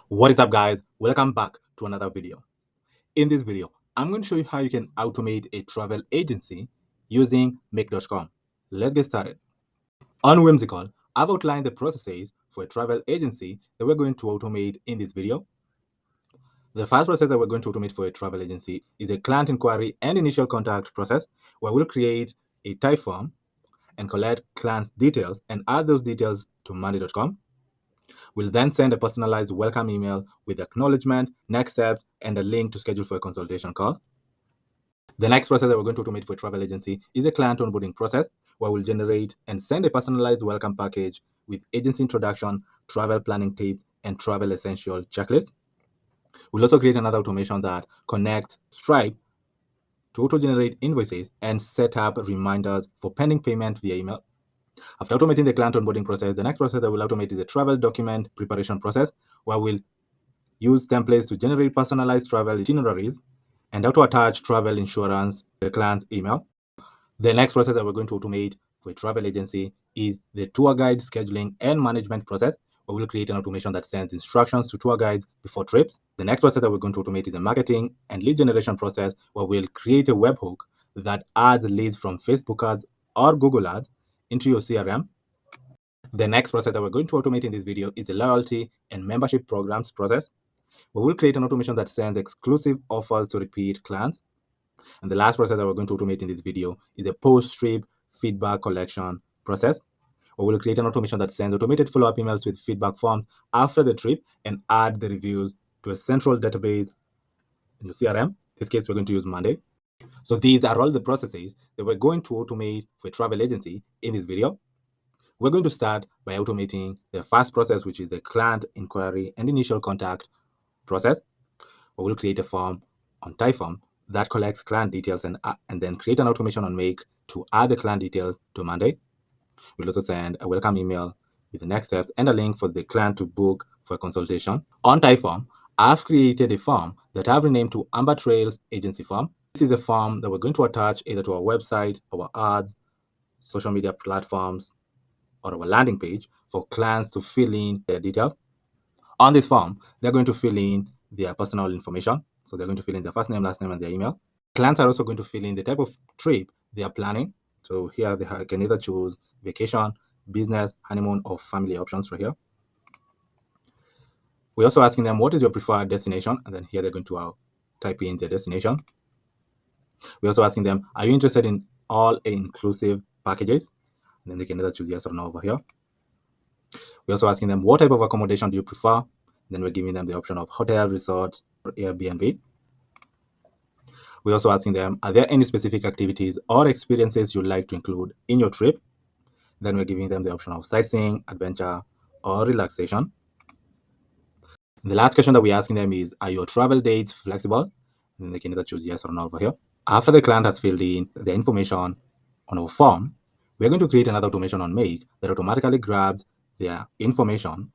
What is up, guys? Welcome back to another video. In this video, I'm going to show you how you can automate a travel agency using make.com. Let's get started. On Whimsical, I've outlined the processes for a travel agency that we're going to automate in this video. The first process that we're going to automate for a travel agency is a client inquiry and initial contact process, where we'll create a type form and collect client's details and add those details to monday.com. We'll then send a personalized welcome email with acknowledgement, next steps, and a link to schedule for a consultation call. The next process that we're going to automate for a travel agency is a client onboarding process, where we'll generate and send a personalized welcome package with agency introduction, travel planning tips, and travel essential checklist. We'll also create another automation that connects Stripe to auto-generate invoices and set up reminders for pending payment via email. After automating the client onboarding process, the next process that we'll automate is a travel document preparation process, where we'll use templates to generate personalized travel itineraries and how to attach travel insurance to the client's email. The next process that we're going to automate for a travel agency is the tour guide scheduling and management process, where we'll create an automation that sends instructions to tour guides before trips. The next process that we're going to automate is a marketing and lead generation process, where we'll create a webhook that adds leads from Facebook ads or Google ads into your CRM. The next process that we're going to automate in this video is the loyalty and membership programs process. We will create an automation that sends exclusive offers to repeat clients. And the last process that we're going to automate in this video is a post-trip feedback collection process. We will create an automation that sends automated follow-up emails with feedback forms after the trip and add the reviews to a central database in your CRM. In this case, we're going to use Monday. So these are all the processes that we're going to automate for a travel agency in this video. We're going to start by automating the first process, which is the client inquiry and initial contact process. We will create a form on Typeform that collects client details and then create an automation on Make to add the client details to Monday. We'll also send a welcome email with the next steps and a link for the client to book for a consultation. On Typeform, I've created a form that I've renamed to Amber Trails Agency Form. This is a form that we're going to attach either to our website, our ads, social media platforms, or our landing page for clients to fill in their details. On this form, they're going to fill in their personal information. So they're going to fill in their first name, last name, and their email. Clients are also going to fill in the type of trip they are planning. So here they can either choose vacation, business, honeymoon, or family options right here. We're also asking them, what is your preferred destination? And then here they're going to type in their destination. We're also asking them, are you interested in all-inclusive packages? And then they can either choose yes or no over here. We're also asking them, what type of accommodation do you prefer? And then we're giving them the option of hotel, resort, or Airbnb. We're also asking them, are there any specific activities or experiences you'd like to include in your trip? Then we're giving them the option of sightseeing, adventure, or relaxation. The last question that we're asking them is, are your travel dates flexible? And then they can either choose yes or no over here. After the client has filled in the information on our form, we're going to create another automation on Make that automatically grabs their information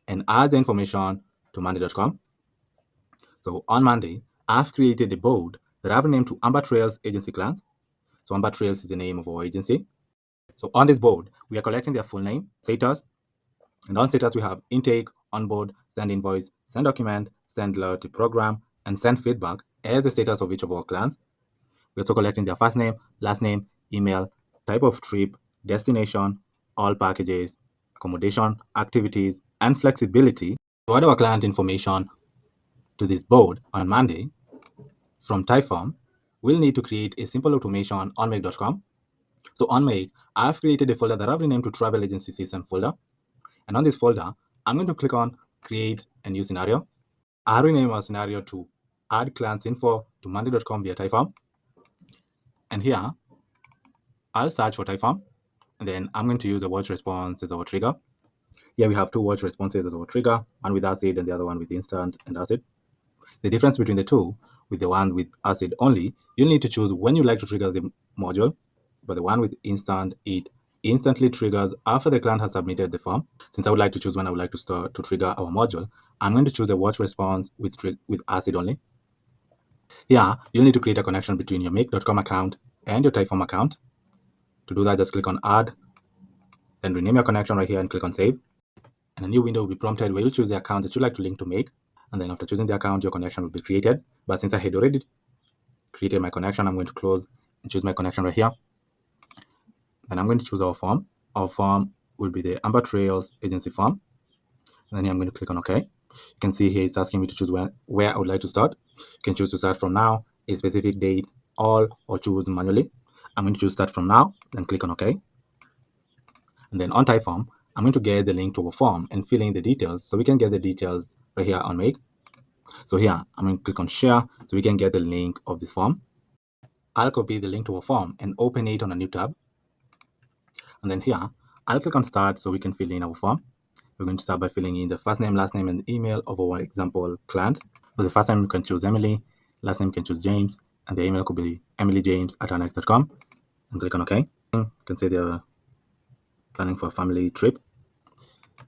and adds the information to monday.com. So on Monday, I've created a board that I've named to Amber Trails Agency Clients. So Amber Trails is the name of our agency. So on this board, we are collecting their full name, status, and on status we have intake, onboard, send invoice, send document, send loyalty program, and send feedback as the status of each of our clients. We're also collecting their first name, last name, email, type of trip, destination, all packages, accommodation, activities, and flexibility. To add our client information to this board on Monday from Typeform, we'll need to create a simple automation on make.com. So on Make, I've created a folder that I've renamed to Travel Agency System folder. And on this folder, I'm going to click on Create a new scenario. I'll rename our scenario to Add Clients Info to monday.com via Typeform. And here, I'll search for Typeform. And then I'm going to use a watch response as our trigger. Here we have two watch responses as our trigger, one with acid and the other one with instant and acid. The difference between the two, with the one with acid only, you'll need to choose when you like to trigger the module, but the one with instant, it instantly triggers after the client has submitted the form. Since I would like to choose when I would like to start to trigger our module, I'm going to choose a watch response with acid only. Here, you'll need to create a connection between your make.com account and your Typeform account. To do that, just click on Add, then rename your connection right here and click on Save. and a new window will be prompted where you'll choose the account that you'd like to link to Make. And then after choosing the account, your connection will be created. But since I had already created my connection, I'm going to close and choose my connection right here. Then I'm going to choose our form. Our form will be the Amber Trails agency form. And then here I'm going to click on OK. You can see here it's asking me to choose where I would like to start. You can choose to start from now, a specific date, all, or choose manually. I'm going to choose start from now, then click on OK. And then on type form, I'm going to get the link to our form and fill in the details so we can get the details right here on Make. So here, I'm going to click on share so we can get the link of this form. I'll copy the link to our form and open it on a new tab. And then here, I'll click on start so we can fill in our form. We're going to start by filling in the first name, last name, and email of our example client. For the first name, you can choose Emily, last name you can choose James, and the email could be emilyjames@anex.com. And click on OK. You can say they're planning for a family trip.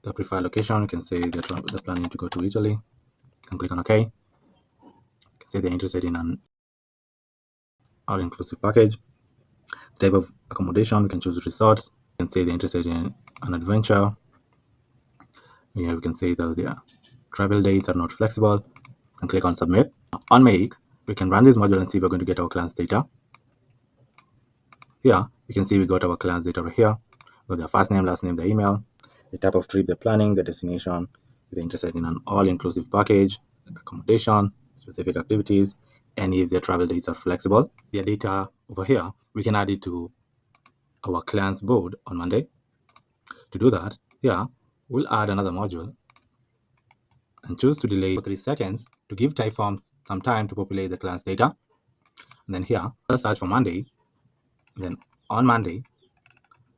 The preferred location, you can say they're planning to go to Italy. And click on OK. You can say they're interested in an all-inclusive package. The type of accommodation, you can choose resort. You can say they're interested in an adventure. Here we can say that their travel dates are not flexible, and click on submit. On Make, we can run this module and see if we're going to get our client's data. Here, you can see we got our client's data right here with their first name, last name, their email, the type of trip they're planning, the destination, if they're interested in an all-inclusive package, accommodation, specific activities, and if their travel dates are flexible. Their data over here, we can add it to our client's board on Monday. To do that, here, we'll add another module and choose to delay for 3 seconds to give Typeform some time to populate the client's data. And then here, I'll search for Monday. Then on Monday,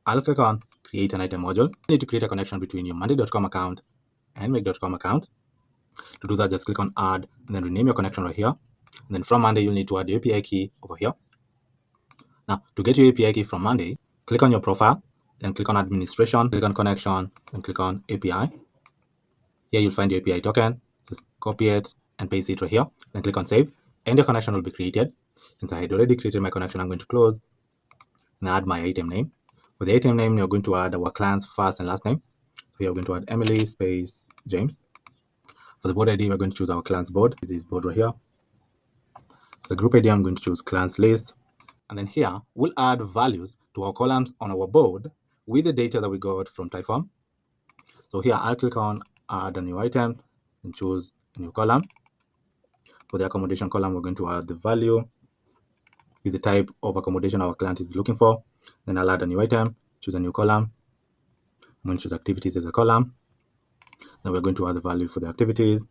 I'll click on create an item module. You need to create a connection between your monday.com account and make.com account. To do that, just click on add and then rename your connection right here. And then from Monday, you'll need to add the API key over here. Now, to get your API key from Monday, click on your profile, then click on administration, click on connection, and click on API. Here you'll find your API token. Just copy it and paste it right here. Then click on save, and your connection will be created. Since I had already created my connection, I'm going to close and add my item name. For the item name, you're going to add our client's first and last name. So you're going to add Emily space James. For the board ID, we're going to choose our client's board. This is board right here. For the group ID, I'm going to choose client's list. And then here, we'll add values to our columns on our board with the data that we got from Typeform. So here, I'll click on add a new item and choose a new column. For the accommodation column, we're going to add the value with the type of accommodation our client is looking for. Then I'll add a new item, choose a new column. I'm going to choose activities as a column. Then we're going to add the value for the activities,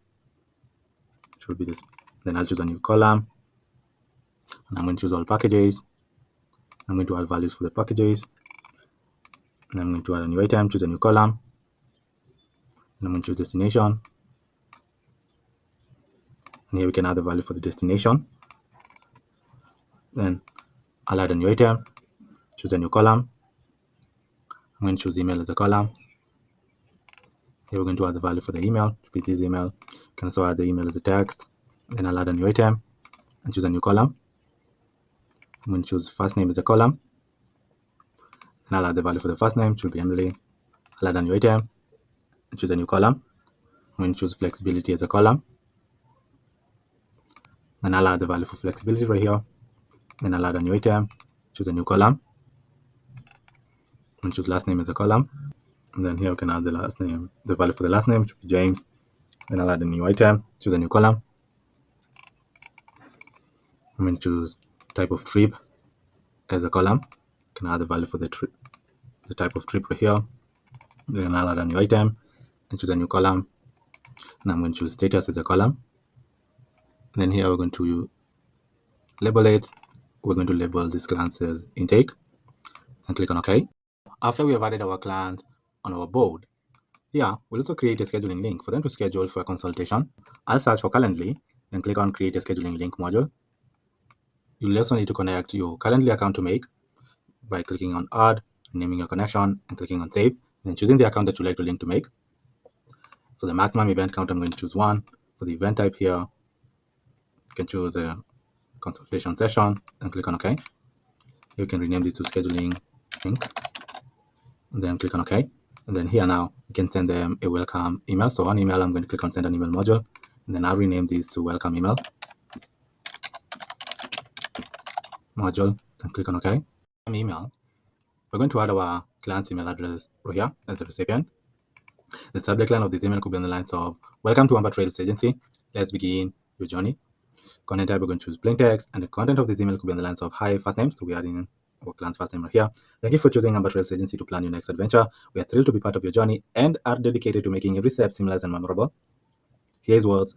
which will be this. Then I'll choose a new column, and I'm going to choose all packages. I'm going to add values for the packages. And I'm going to add a new item, choose a new column. And I'm going to choose destination. And here we can add the value for the destination. Then I'll add a new item, choose a new column. I'm going to choose email as a column. Here we're going to add the value for the email, which is this email. You can also add the email as a text. Then I'll add a new item and choose a new column. I'm going to choose first name as a column. Then I'll add the value for the first name, which will be Emily. I'll add a new item and choose a new column. I'm going to choose flexibility as a column. Then I'll add the value for flexibility right here. Then I'll add a new item, choose a new column. I'm going to choose last name as a column. And then here we can add the last name, the value for the last name, which will be James. Then I'll add a new item, choose a new column. I'm going to choose type of trip as a column. You can add the value for the trip, the type of trip right here. Then I'll add a new item and choose a new column. And I'm going to choose status as a column. And then here we're going to label it. We're going to label this client as intake and click on OK. After we have added our client on our board, here we'll also create a scheduling link for them to schedule for a consultation. I'll search for Calendly, then click on create a scheduling link module. You'll also need to connect your Calendly account to Make by clicking on add, naming your connection, and clicking on save, then choosing the account that you'd like to link to Make. For the maximum event count, I'm going to choose 1. For the event type here, you can choose a consultation session and click on OK. You can rename this to scheduling link and then click on OK. And then here now, we can send them a welcome email. So on email, I'm going to click on send an email module. And then I'll rename this to welcome email module. Then click on OK. Email. We're going to add our client's email address right here as the recipient. The subject line of this email could be on the lines of welcome to Amber Trails Agency. Let's begin your journey. Content type, we're going to choose plain text, and the content of this email could be on the lines of hi first name. So we are adding our client's first name right here. Thank you for choosing Amber Trails Agency to plan your next adventure. We are thrilled to be part of your journey and are dedicated to making every step seamless and memorable. Here's what's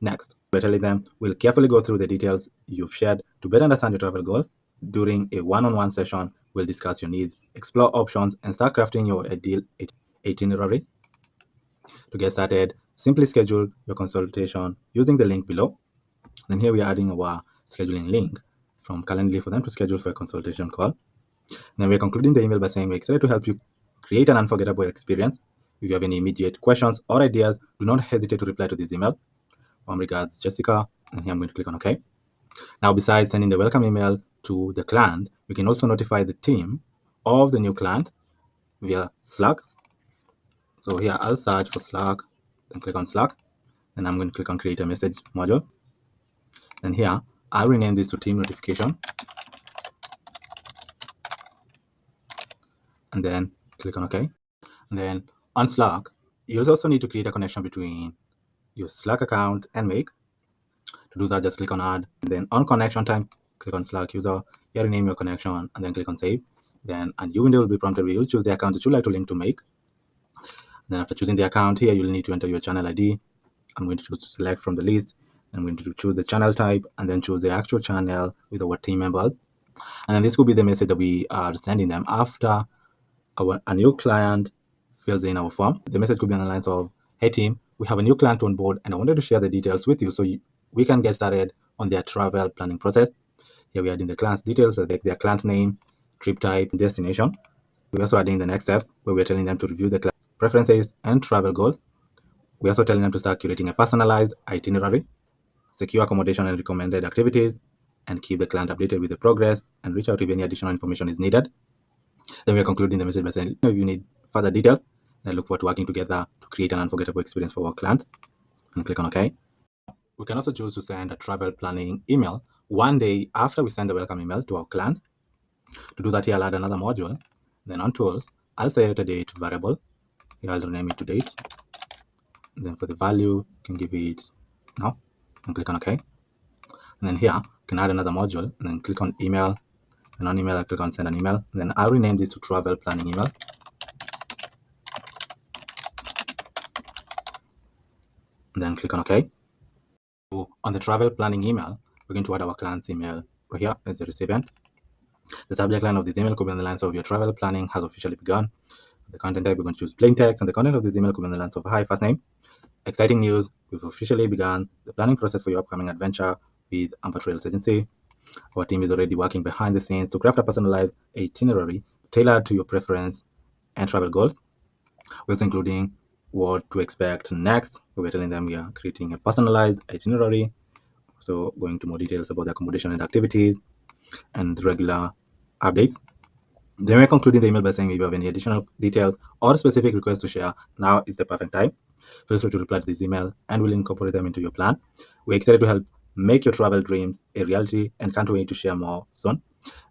next. We're telling them we'll carefully go through the details you've shared to better understand your travel goals. During a one-on-one session, we'll discuss your needs, explore options, and start crafting your ideal itinerary. To get started, simply schedule your consultation using the link below. Then here we are adding our scheduling link from Calendly for them to schedule for a consultation call. Then we're concluding the email by saying we're excited to help you create an unforgettable experience. If you have any immediate questions or ideas, do not hesitate to reply to this email. Regards, Jessica. And here I'm going to click on OK. Now, besides sending the welcome email to the client, we can also notify the team of the new client via Slack. So here I'll search for Slack and click on Slack. And I'm going to click on create a message module. And here I'll rename this to team notification. And then click on OK. And then on Slack, you also need to create a connection between your Slack account and Make. To do that, just click on add. And then on connection time, click on Slack user. Here rename your connection and then click on save. Then a new window will be prompted where you'll choose the account that you'd like to link to Make. And then after choosing the account here, you'll need to enter your channel ID. I'm going to choose to select from the list. I'm going to choose the channel type and then choose the actual channel with our team members. And then this could be the message that we are sending them after a new client fills in our form. The message could be on the lines of, hey team, we have a new client on board and I wanted to share the details with you so we can get started on their travel planning process. Here we are adding the client's details, like their client name, trip type, destination. We're also adding the next step where we're telling them to review the client preferences and travel goals. We're also telling them to start curating a personalized itinerary, secure accommodation and recommended activities, and keep the client updated with the progress and reach out if any additional information is needed. Then we're concluding the message by saying, if you need further details, I look forward to working together to create an unforgettable experience for our client. And click on OK. We can also choose to send a travel planning email one day after we send the welcome email to our clients. To do that, here I'll add another module. Then on tools, I'll set a date variable. Here I'll rename it to date. Then for the value, you can give it now and click on OK. And then here, you can add another module and then click on email. And on email, I'll click on send an email. And then I'll rename this to travel planning email. And then click on OK. So on the travel planning email, we're going to add our client's email right here as the recipient. The subject line of this email could be on the lines of your travel planning has officially begun. The content type, we're going to choose plain text, and the content of this email could be on the lines of hi first name. Exciting news, we've officially begun the planning process for your upcoming adventure with Amber Trails Agency. Our team is already working behind the scenes to craft a personalized itinerary tailored to your preference and travel goals. We're also including what to expect next. We're telling them we are creating a personalized itinerary. So going into more details about the accommodation and activities and regular updates. Then we're concluding the email by saying if you have any additional details or specific requests to share, now is the perfect time. Feel free to reply to this email and we'll incorporate them into your plan. We're excited to help make your travel dreams a reality and can't wait to share more soon.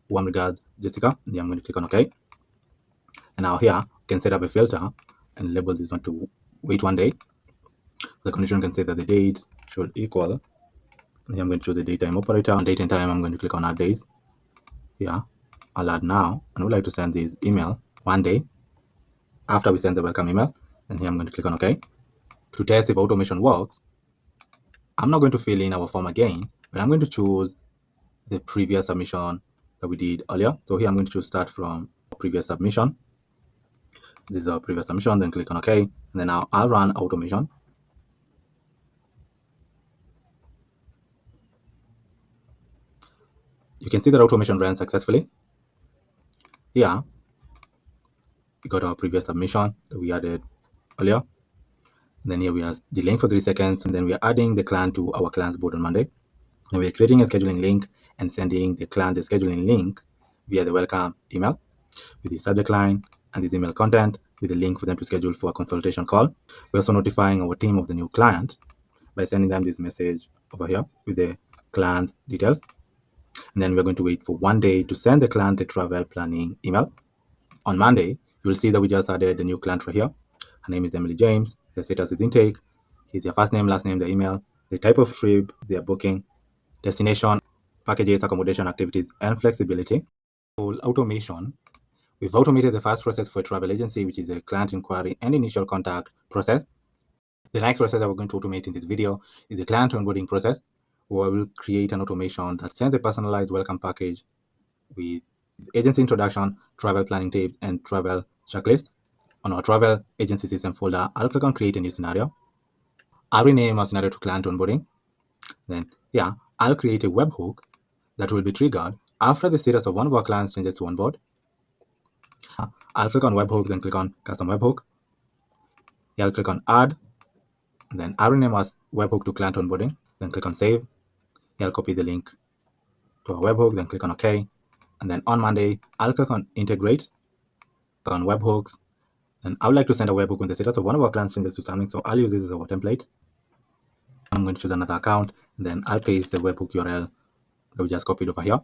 Warm regards, Jessica. And I'm going to click on OK. And now here, you can set up a filter and label this one to wait one day. The condition can say that the date should equal. And here I'm going to choose the daytime operator. On date and time, I'm going to click on add days. Here, I'll add now, and I would like to send this email one day after we send the welcome email. And here I'm going to click on OK. To test if automation works, I'm not going to fill in our form again, but I'm going to choose the previous submission that we did earlier. So here I'm going to choose start from previous submission. This is our previous submission, then click on OK. And then now I'll run automation. You can see that automation ran successfully. Here, we got our previous submission that we added earlier. And then here we are delaying for 3 seconds, and then we are adding the client to our client's board on Monday. And we are creating a scheduling link and sending the client the scheduling link via the welcome email with the subject line and this email content with a link for them to schedule for a consultation call. We're also notifying our team of the new client by sending them this message over here with the client's details. And then we're going to wait for 1 day to send the client a travel planning email. On Monday, you'll see that we just added a new client right here. Her name is Emily James. The status is intake. Here's their first name, last name, the email, the type of trip they're booking, destination, packages, accommodation, activities, and flexibility. Automation. We've automated the first process for a travel agency, which is a client inquiry and initial contact process. The next process that we're going to automate in this video is the client onboarding process, where we'll create an automation that sends a personalized welcome package with agency introduction, travel planning tips, and travel checklist. On our travel agency system folder, I'll click on create a new scenario. I'll rename our scenario to client onboarding. Then here, I'll create a webhook that will be triggered after the status of one of our clients changes to onboard. I'll click on webhook, then click on custom webhook. Here I'll click on add, then I'll rename as webhook to client onboarding, then click on save. Here I'll copy the link to our webhook, then click on OK. And then on Monday, I'll click on integrate, click on webhooks. And I would like to send a webhook when the status of one of our clients changes to something, so I'll use this as our template. I'm going to choose another account, and then I'll paste the webhook URL that we just copied over here.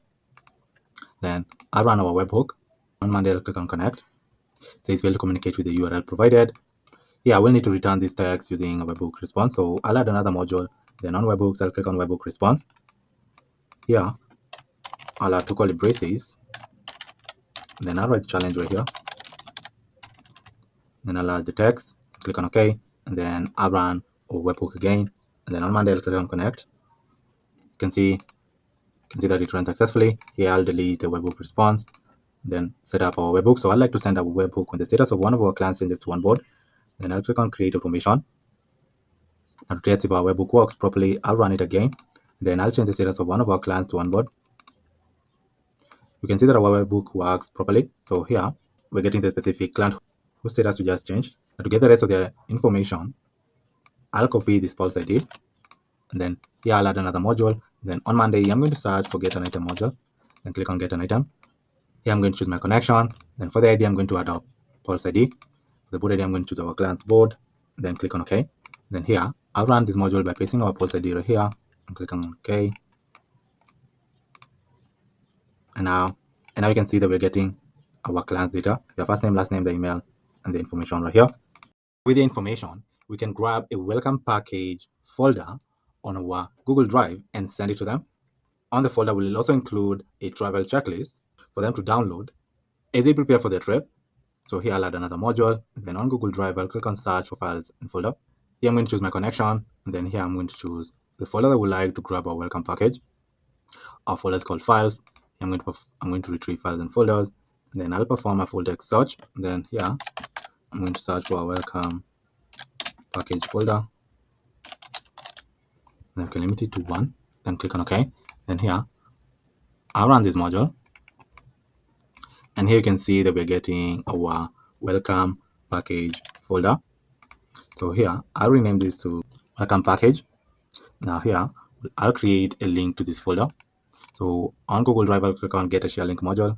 Then I'll run our webhook. On Monday, I'll click on connect. It says fail to communicate with the URL provided. Yeah, we'll need to return this text using a webhook response. So I'll add another module. Then on webhooks, I'll click on webhook response. Here, I'll add two curly braces. Then I'll write challenge right here. Then I'll add the text, click on OK, and then I'll run our webhook again. And then on Monday, I'll click on connect. You can see that it ran successfully. Here, I'll delete the webhook response, then set up our webhook. So I'd like to send a webhook when the status of one of our clients changes to onboard. Then I'll click on create automation. Now to test if our webhook works properly, I'll run it again. Then I'll change the status of one of our clients to onboard. You can see that our webhook works properly. So here, we're getting the specific client whose status we just changed. Now to get the rest of the information, I'll copy this pulse ID. And then here I'll add another module. Then on Monday, I'm going to search for get an item module. Then click on get an item. Here I'm going to choose my connection. Then for the ID, I'm going to add our pulse ID. For the board ID, I'm going to choose our client's board. Then click on OK. Then here, I'll run this module by pasting our pulse ID right here and click on OK. And now you can see that we're getting our client's data, their first name, last name, the email, and the information right here. With the information, we can grab a welcome package folder on our Google Drive and send it to them. On the folder, we'll also include a travel checklist for them to download as they prepare for their trip. So here I'll add another module. Then on Google Drive, I'll click on search for files and folder. Here I'm going to choose my connection. And then here I'm going to choose the folder that we like to grab our welcome package. Our folder is called files. I'm going to retrieve files and folders. And then I'll perform a full text search. And then here I'm going to search for our welcome package folder. Then I can limit it to 1. Then click on OK. Then here I'll run this module. And here you can see that we're getting our welcome package folder. So here I'll rename this to welcome package. Now here I'll create a link to this folder. So on Google Drive, I'll click on get a share link module.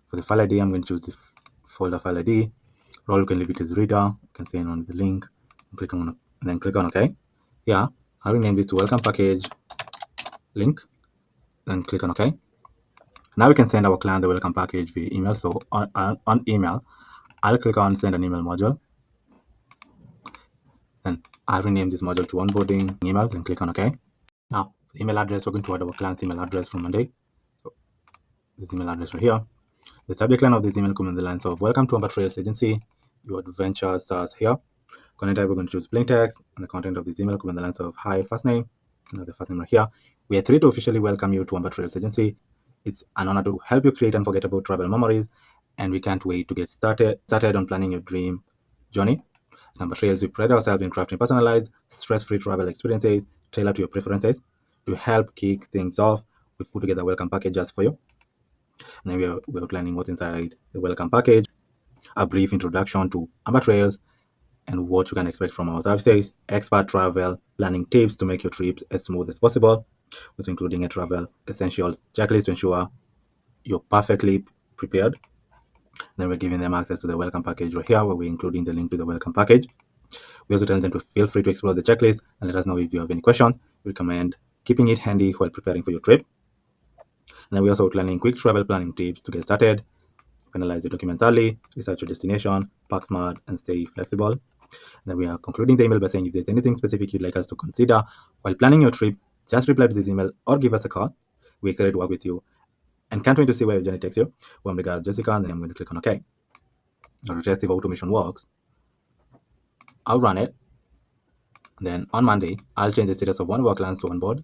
For the file ID, I'm going to choose the folder file ID. Role, you can leave it as reader. You can send on the link. Click on, then click on OK. Yeah, I'll rename this to welcome package link. Then click on OK. Now we can send our client the welcome package via email. So on email, I'll click on send an email module. Then I'll rename this module to onboarding email. Then click on OK. Now the email address, we're going to add our client's email address from Monday. So this email address right here. The subject line of this email comes in the lines of welcome to Amber Trails Agency. Your adventure starts here. Content type, we're going to choose plain text. And the content of this email comes in the lines of hi, first name. The first name right here. We are thrilled to officially welcome you to Amber Trails Agency. It's an honor to help you create unforgettable travel memories. And we can't wait to get started on planning your dream journey. At Amber Trails, we pride ourselves in crafting personalized, stress-free travel experiences tailored to your preferences. To help kick things off, we've put together a welcome package just for you. And then we're outlining what's inside the welcome package, a brief introduction to Amber Trails, and what you can expect from our services, expert travel planning tips to make your trips as smooth as possible, also including a travel essentials checklist to ensure you're perfectly prepared. Then we're giving them access to the welcome package right here, where we're including the link to the welcome package. We also tell them to feel free to explore the checklist and let us know if you have any questions. We recommend keeping it handy while preparing for your trip. And then we're also outlining quick travel planning tips to get started. Finalize your documents early, research your destination, pack smart, and stay flexible. Then we are concluding the email by saying if there's anything specific you'd like us to consider while planning your trip, just reply to this email or give us a call. We're excited to work with you and can't wait to see where your journey takes you. Well, regards, Jessica, and then I'm going to click on OK. Now to test if automation works, I'll run it. Then on Monday, I'll change the status of one of our clients to onboard.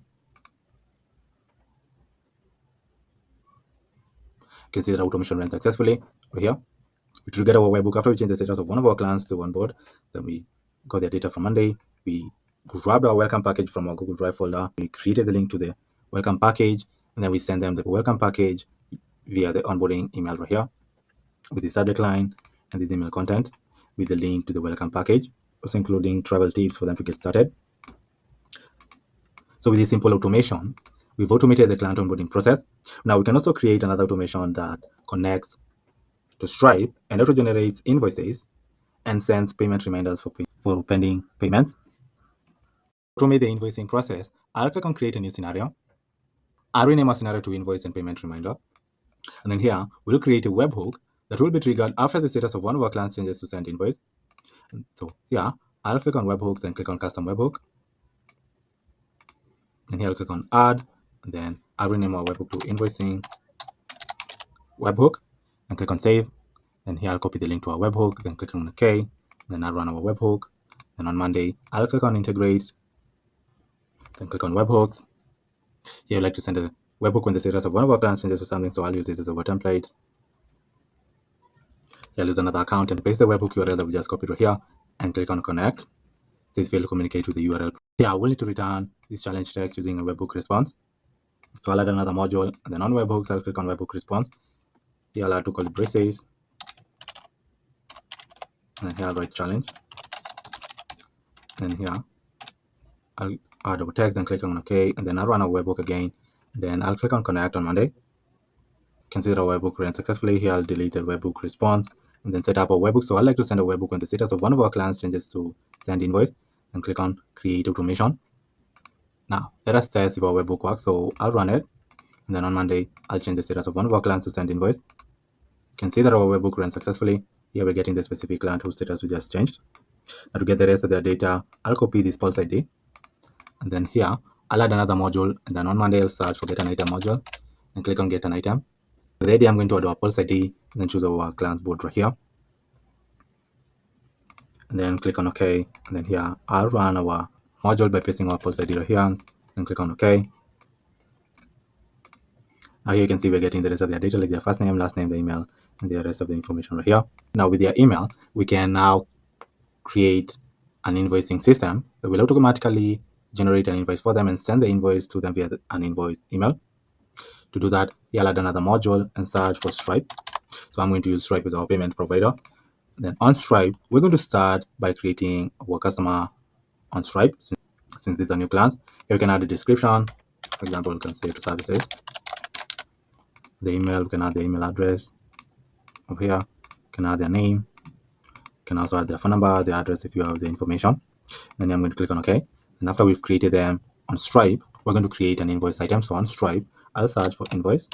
You can see that automation ran successfully over here. We triggered our webhook after we changed the status of one of our clients to onboard. Then we got their data from Monday. We grabbed our welcome package from our Google Drive folder. We created the link to the welcome package, and then we send them the welcome package via the onboarding email right here with the subject line and this email content with the link to the welcome package, also including travel tips for them to get started. So with this simple automation, we've automated the client onboarding process. Now we can also create another automation that connects to Stripe and auto-generates invoices and sends payment reminders for pending payments. To automate the invoicing process, I'll click on create a new scenario. I'll rename our scenario to invoice and payment reminder. And then here, we'll create a webhook that will be triggered after the status of one of our clients changes to send invoice. And so here, I'll click on webhooks and click on custom webhook. And here I'll click on add, and then I'll rename our webhook to invoicing webhook and click on save. Then here I'll copy the link to our webhook, then click on OK. Then I'll run our webhook. Then on Monday, I'll click on integrate, then click on webhooks. Here I'd like to send a webhook when the status of one of our clients changes to something, so I'll use this as a template. Here I'll use another account and paste the webhook URL that we just copied right here and click on connect. It says fail to communicate with the URL. Here I will need to return this challenge text using a webhook response. So I'll add another module, and then on webhooks, I'll click on webhook response. Here I'll add two curly braces, and here I'll write challenge. And here I'll add our text and click on OK, and then I'll run our webhook again. Then I'll click on connect on Monday. You can see that our webhook ran successfully. Here I'll delete the webhook response and then set up our webhook. So I'd like to send a webhook when the status of one of our clients changes to send invoice, and click on create automation. Now let us test if our webhook works. So I'll run it, and then on Monday I'll change the status of one of our clients to send invoice. You can see that our webhook ran successfully. Here we're getting the specific client whose status we just changed. Now to get the rest of their data, I'll copy this pulse ID, and then here I'll add another module, and then on Monday I'll search for get an item module and click on get an item. For the ID, I'm going to add our pulse ID and then choose our client's board right here, and then click on OK. And then here I'll run our module by pasting our pulse ID right here and click on OK. Now here you can see we're getting the rest of their data, like their first name, last name, the email, and the rest of the information right here. Now with their email, we can now create an invoicing system that will automatically generate an invoice for them and send the invoice to them via an invoice email. To do that, here I'll add another module and search for Stripe. So I'm going to use Stripe as our payment provider. Then on Stripe, we're going to start by creating our customer on Stripe. Since these are new clients, here we can add a description. For example, we can say to services. The email, we can add the email address. Over here, we can add their name. You can also add their phone number, the address if you have the information. Then I'm going to click on OK. And after we've created them on Stripe, we're going to create an invoice item. So on Stripe, I'll search for invoice.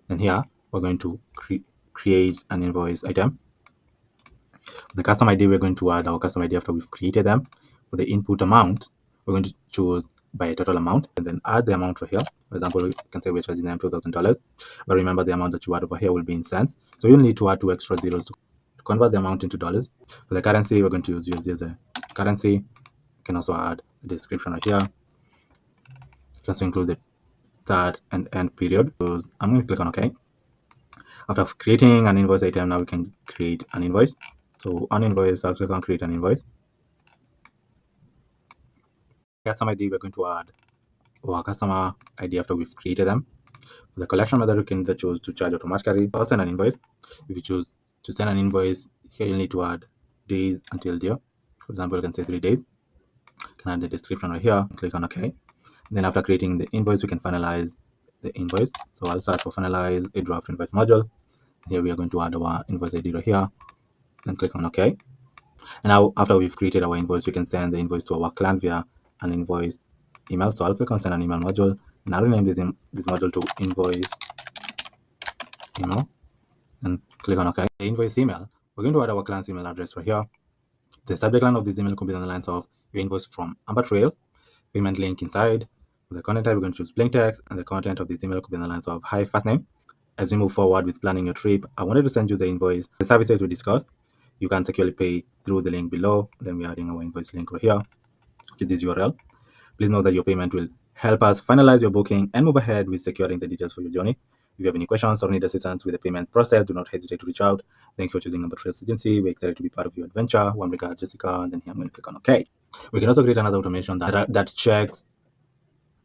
Then here, we're going to create an invoice item. For the custom ID, we're going to add our custom ID after we've created them. For the input amount, we're going to choose by total amount and then add the amount right here. For example, we can say we're charging them $2,000. But remember, the amount that you add over here will be in cents. So you'll need to add two extra zeros to convert the amount into dollars. For the currency, we're going to use USD as a currency. You can also add a description right here. You can also include the start and end period. So I'm going to click on OK. After creating an invoice item, now we can create an invoice. So on invoice, I'll click on create an invoice. Customer ID, we're going to add our customer ID after we've created them. For the collection method, you can either choose to charge automatically or send an invoice. If you choose to send an invoice, here you'll need to add days until due. For example, you can say 3 days. You can add the description right here and click on OK. Then after creating the invoice, we can finalize the invoice. So I'll search for finalize a draft invoice module. Here we are going to add our invoice ID right here, then click on OK. And now after we've created our invoice, we can send the invoice to our client via an invoice email. So I'll click on send an email module, and I'll rename this module to invoice email, and click on OK. The invoice email, we're going to add our client's email address right here. The subject line of this email could be on the lines of your invoice from Amber Trails, payment link inside. The content type, we're going to choose plain text, and the content of this email could be on the lines of hi, first name. As we move forward with planning your trip, I wanted to send you the invoice, the services we discussed. You can securely pay through the link below. Then we're adding our invoice link right here, which is this URL. Please note that your payment will help us finalize your booking and move ahead with securing the details for your journey. If you have any questions or need assistance with the payment process, do not hesitate to reach out. Thank you for choosing Amber Trails Agency. We're excited to be part of your adventure. One regards, Jessica, and then here I'm going to click on OK. We can also create another automation that checks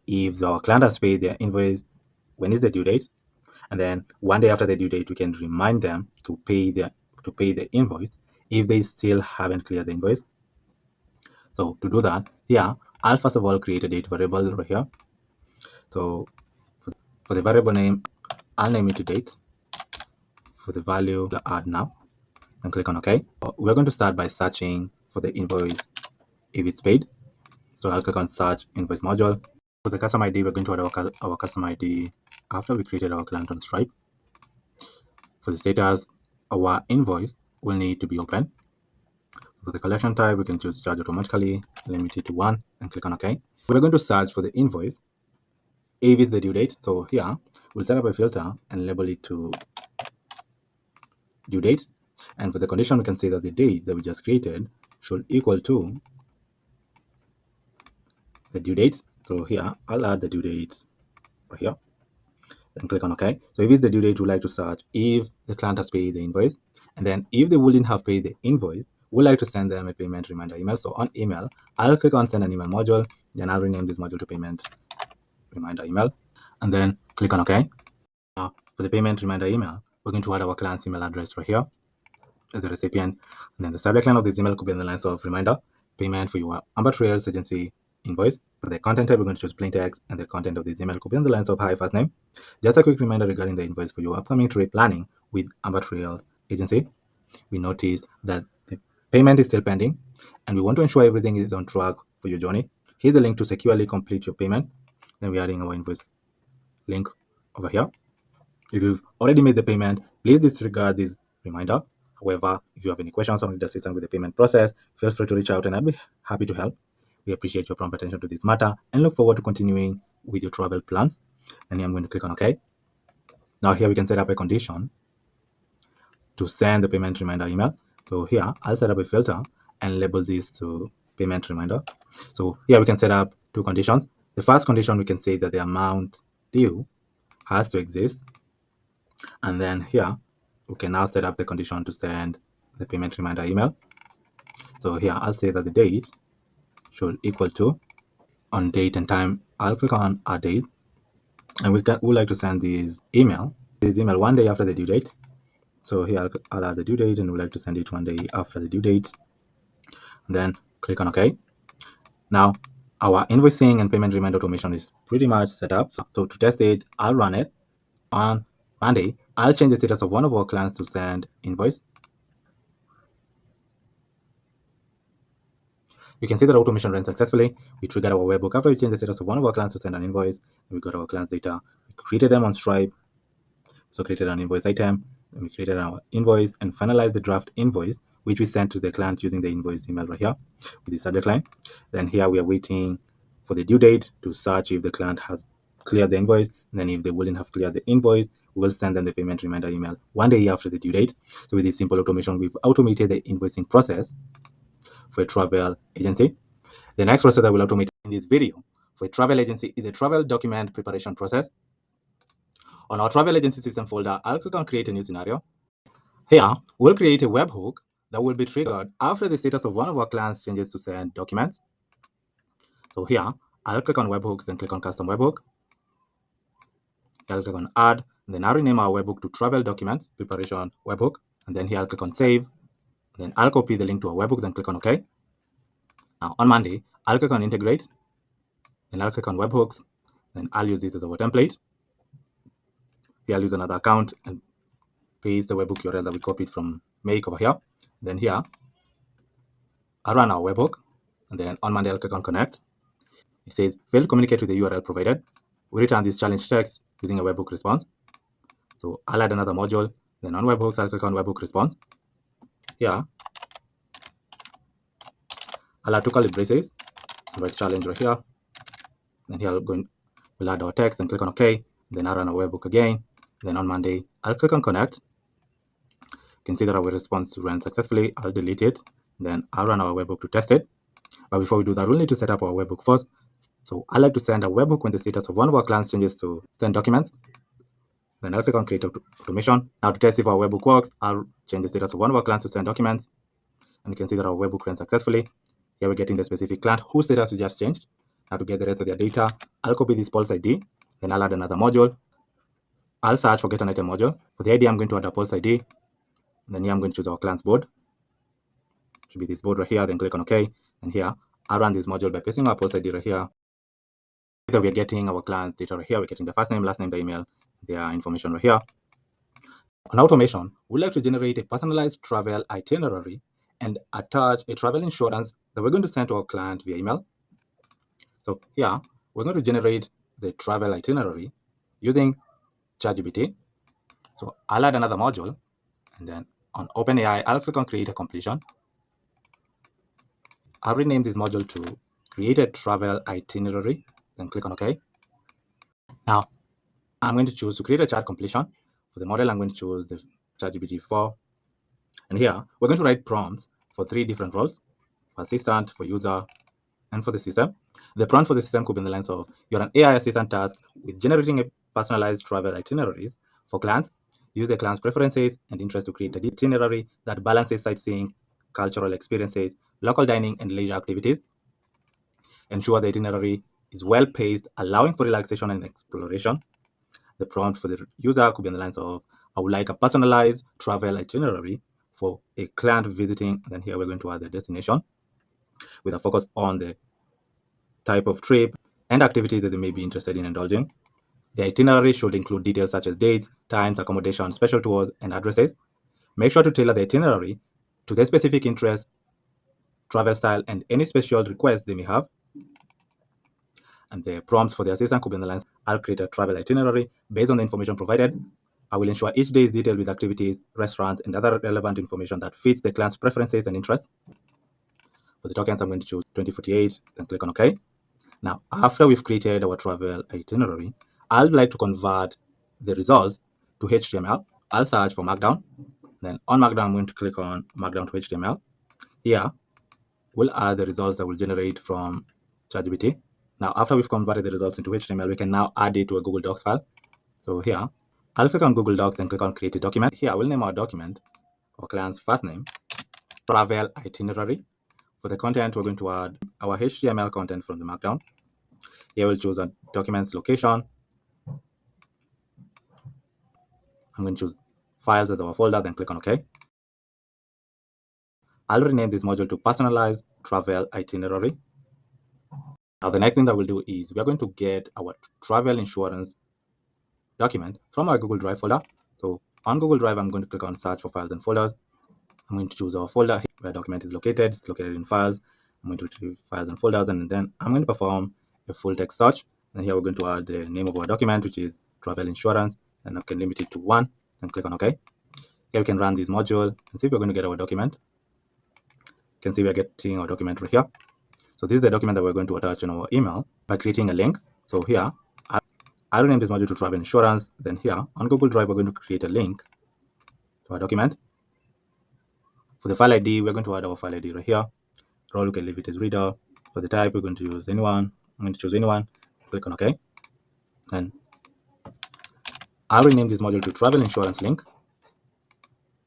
if our client has paid their invoice, when is the due date, and then one day after the due date, we can remind them to pay the invoice if they still haven't cleared the invoice. So to do that, here I'll first of all create a date variable right here. So for the variable name, I'll name it to date. For the value, add now, and click on OK. We're going to start by searching for the invoice if it's paid. So I'll click on search invoice module. For the customer ID, we're going to add our customer ID after we created our client on Stripe. For the status, our invoice will need to be open. For the collection type, we can choose charge automatically, limit it to 1, and click on OK. We're going to search for the invoice if it's the due date. So here, we'll set up a filter and label it to due date. And for the condition, we can say that the date that we just created should equal to the due date. So here, I'll add the due date right here. Then click on OK. So if it's the due date, we'd like to search if the client has paid the invoice. And then if they wouldn't have paid the invoice, we'd like to send them a payment reminder email. So on email, I'll click on send an email module. Then I'll rename this module to payment reminder email. And then click on OK. Now, for the payment reminder email, we're going to add our client's email address right here as a recipient. And then the subject line of this email could be in the lines of reminder, payment for your Amber Trails Agency invoice. For the content type, we're going to choose plain text, and the content of this email could be in the lines of hi, first name. Just a quick reminder regarding the invoice for your upcoming trip planning with Amber Trails Agency. We noticed that the payment is still pending, and we want to ensure everything is on track for your journey. Here's the link to securely complete your payment. Then we're adding our invoice link over here. If you've already made the payment, please disregard this reminder. However, if you have any questions or need assistance with the payment process, feel free to reach out and I'll be happy to help. We appreciate your prompt attention to this matter and look forward to continuing with your travel plans. And here I'm going to click on OK. Now here we can set up a condition to send the payment reminder email. So here I'll set up a filter and label this to payment reminder. So here we can set up two conditions. The first condition, we can say that the amount due has to exist. And then here we can now set up the condition to send the payment reminder email. So here I'll say that the date should equal to, on date and time, I'll click on add days, and we would like to send this email 1 day after the due date. So here I'll add the due date, and we'd like to send it 1 day after the due date. And then click on OK. Now our invoicing and payment reminder automation is pretty much set up. So to test it, I'll run it. On Monday, I'll change the status of one of our clients to send invoice. You can see that automation ran successfully. We triggered our webhook after we changed the status of one of our clients to send an invoice. And we got our clients' data. We created them on Stripe. So created an invoice item. And we created our invoice and finalized the draft invoice, which we sent to the client using the invoice email right here with the subject line. Then here we are waiting for the due date to search if the client has cleared the invoice. And then if they wouldn't have cleared the invoice, we will send them the payment reminder email 1 day after the due date. So with this simple automation, we've automated the invoicing process for a travel agency. The next process I will automate in this video for a travel agency is a travel document preparation process. On our travel agency system folder, I'll click on create a new scenario. Here, we'll create a webhook that will be triggered after the status of one of our clients changes to send documents. So here, I'll click on webhooks, then click on custom webhook. I'll click on add, and then I'll rename our webhook to travel documents preparation webhook. And then here I'll click on save. Then I'll copy the link to our webhook, then click on OK. Now on Monday, I'll click on integrate. Then I'll click on webhooks. Then I'll use this as our template. Here I'll use another account and paste the webhook URL that we copied from Make over here. Then here, I'll run our webhook, and then on Monday, I'll click on connect. It says fail to communicate with the URL provided. We return this challenge text using a webhook response. So I'll add another module. Then on webhooks, I'll click on webhook response. Here, I'll add two curly braces, write challenge right here. Then here we'll add our text, then click on OK. Then I'll run our webhook again. Then on Monday, I'll click on connect. You can see that our response ran successfully. I'll delete it. Then I'll run our webhook to test it. But before we do that, we'll need to set up our webhook first. So I like to send a webhook when the status of one of our clients changes to send documents. Then I'll click on create automation. Now to test if our webhook works, I'll change the status of one of our clients to send documents. And you can see that our webhook ran successfully. Here we're getting the specific client whose status we just changed. Now to get the rest of their data, I'll copy this pulse ID. Then I'll add another module. I'll search for get an item module. For the ID, I'm going to add a pulse ID. Then here I'm going to choose our client's board. It should be this board right here. Then click on OK. And here, I'll run this module by pasting our pulse ID right here. Either we're getting our client's data right here. We're getting the first name, last name, the email, their information right here. On automation, we'd like to generate a personalized travel itinerary and attach a travel insurance that we're going to send to our client via email. So here, we're going to generate the travel itinerary using ChatGPT. So I'll add another module, and then on OpenAI, I'll click on create a completion. I'll rename this module to create a travel itinerary, then click on OK. Now, I'm going to choose to create a chat completion. For the model, I'm going to choose the ChatGPT 4. And here, we're going to write prompts for 3 different roles: for assistant, for user, and for the system. The prompt for the system could be in the lines of, you're an AI assistant task with generating a personalized travel itineraries for clients. Use the client's preferences and interest to create an itinerary that balances sightseeing, cultural experiences, local dining, and leisure activities. Ensure the itinerary is well paced, allowing for relaxation and exploration. The prompt for the user could be in the lines of, I would like a personalized travel itinerary for a client visiting. Then here we're going to add the destination with a focus on the type of trip and activities that they may be interested in indulging. The itinerary should include details such as dates, times, accommodation, special tours, and addresses. Make sure to tailor the itinerary to their specific interest, travel style, and any special requests they may have. And the prompts for the assistant could be in the lines, I'll create a travel itinerary based on the information provided. I will ensure each day is detailed with activities, restaurants, and other relevant information that fits the client's preferences and interests. For the tokens, I'm going to choose 2048 and click on OK. Now, after we've created our travel itinerary, I'd like to convert the results to HTML. I'll search for Markdown. Then on Markdown, I'm going to click on Markdown to HTML. Here, we'll add the results that will generate from ChatGPT. Now, after we've converted the results into HTML, we can now add it to a Google Docs file. So here, I'll click on Google Docs and click on Create a Document. Here, we'll name our document, our client's first name, travel itinerary. For the content, we're going to add our HTML content from the Markdown. Here, we'll choose a document's location. I'm going to choose Files as our folder, then click on OK. I'll rename this module to Personalized Travel Itinerary. Now, the next thing that we'll do is we're going to get our travel insurance document from our Google Drive folder. So on Google Drive, I'm going to click on Search for Files and Folders. I'm going to choose our folder where document is located. It's located in Files. I'm going to retrieve Files and Folders, and then I'm going to perform a full text search. And here we're going to add the name of our document, which is travel insurance, and I can limit it to 1, and click on OK. Here we can run this module and see if we're going to get our document. You can see we're getting our document right here. So this is the document that we're going to attach in our email by creating a link. So here, I'll rename this module to travel insurance. Then here on Google Drive, we're going to create a link to our document. For the file ID, we're going to add our file ID right here. Role, we can leave it as reader. For the type, we're going to use anyone. I'm going to choose anyone. Click on OK. And I'll rename this module to travel insurance link.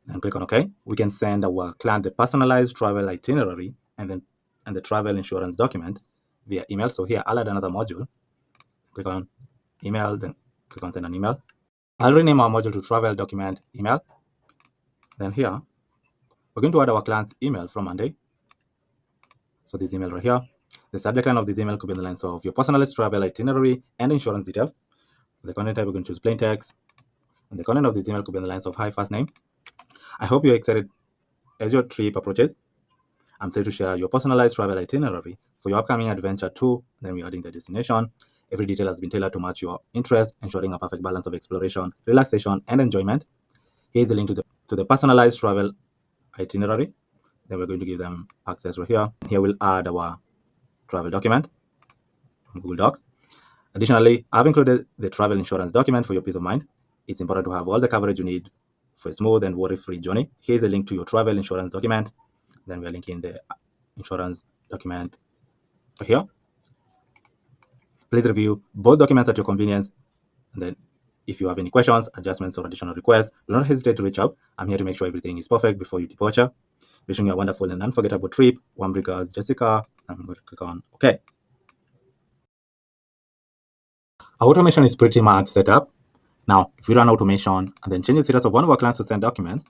And click on OK. We can send our client the personalized travel itinerary and the travel insurance document via email. So here, I'll add another module. Click on email, then click on send an email. I'll rename our module to travel document email. Then here, we're going to add our client's email from Monday. So this email right here. The subject line of this email could be in the lines of your personalized travel itinerary and insurance details. For the content type, we're going to choose plain text. And the content of this email could be in the lines of, "Hi, first name. I hope you're excited as your trip approaches. I'm thrilled to share your personalized travel itinerary for your upcoming adventure too." Then we're adding the destination. Every detail has been tailored to match your interest, ensuring a perfect balance of exploration, relaxation, and enjoyment. Here's the link to the personalized travel itinerary. Then we're going to give them access right here. Here we'll add our travel document from Google Docs. Additionally, I've included the travel insurance document for your peace of mind. It's important to have all the coverage you need for a smooth and worry-free journey. Here's a link to your travel insurance document. Then we're linking the insurance document here. Please review both documents at your convenience. And then if you have any questions, adjustments, or additional requests, do not hesitate to reach out. I'm here to make sure everything is perfect before your departure. Wishing you a wonderful and unforgettable trip. Warm regards, Jessica. I'm going to click on OK. Our automation is pretty much set up. Now, if we run automation and then change the status of one of our clients to send documents,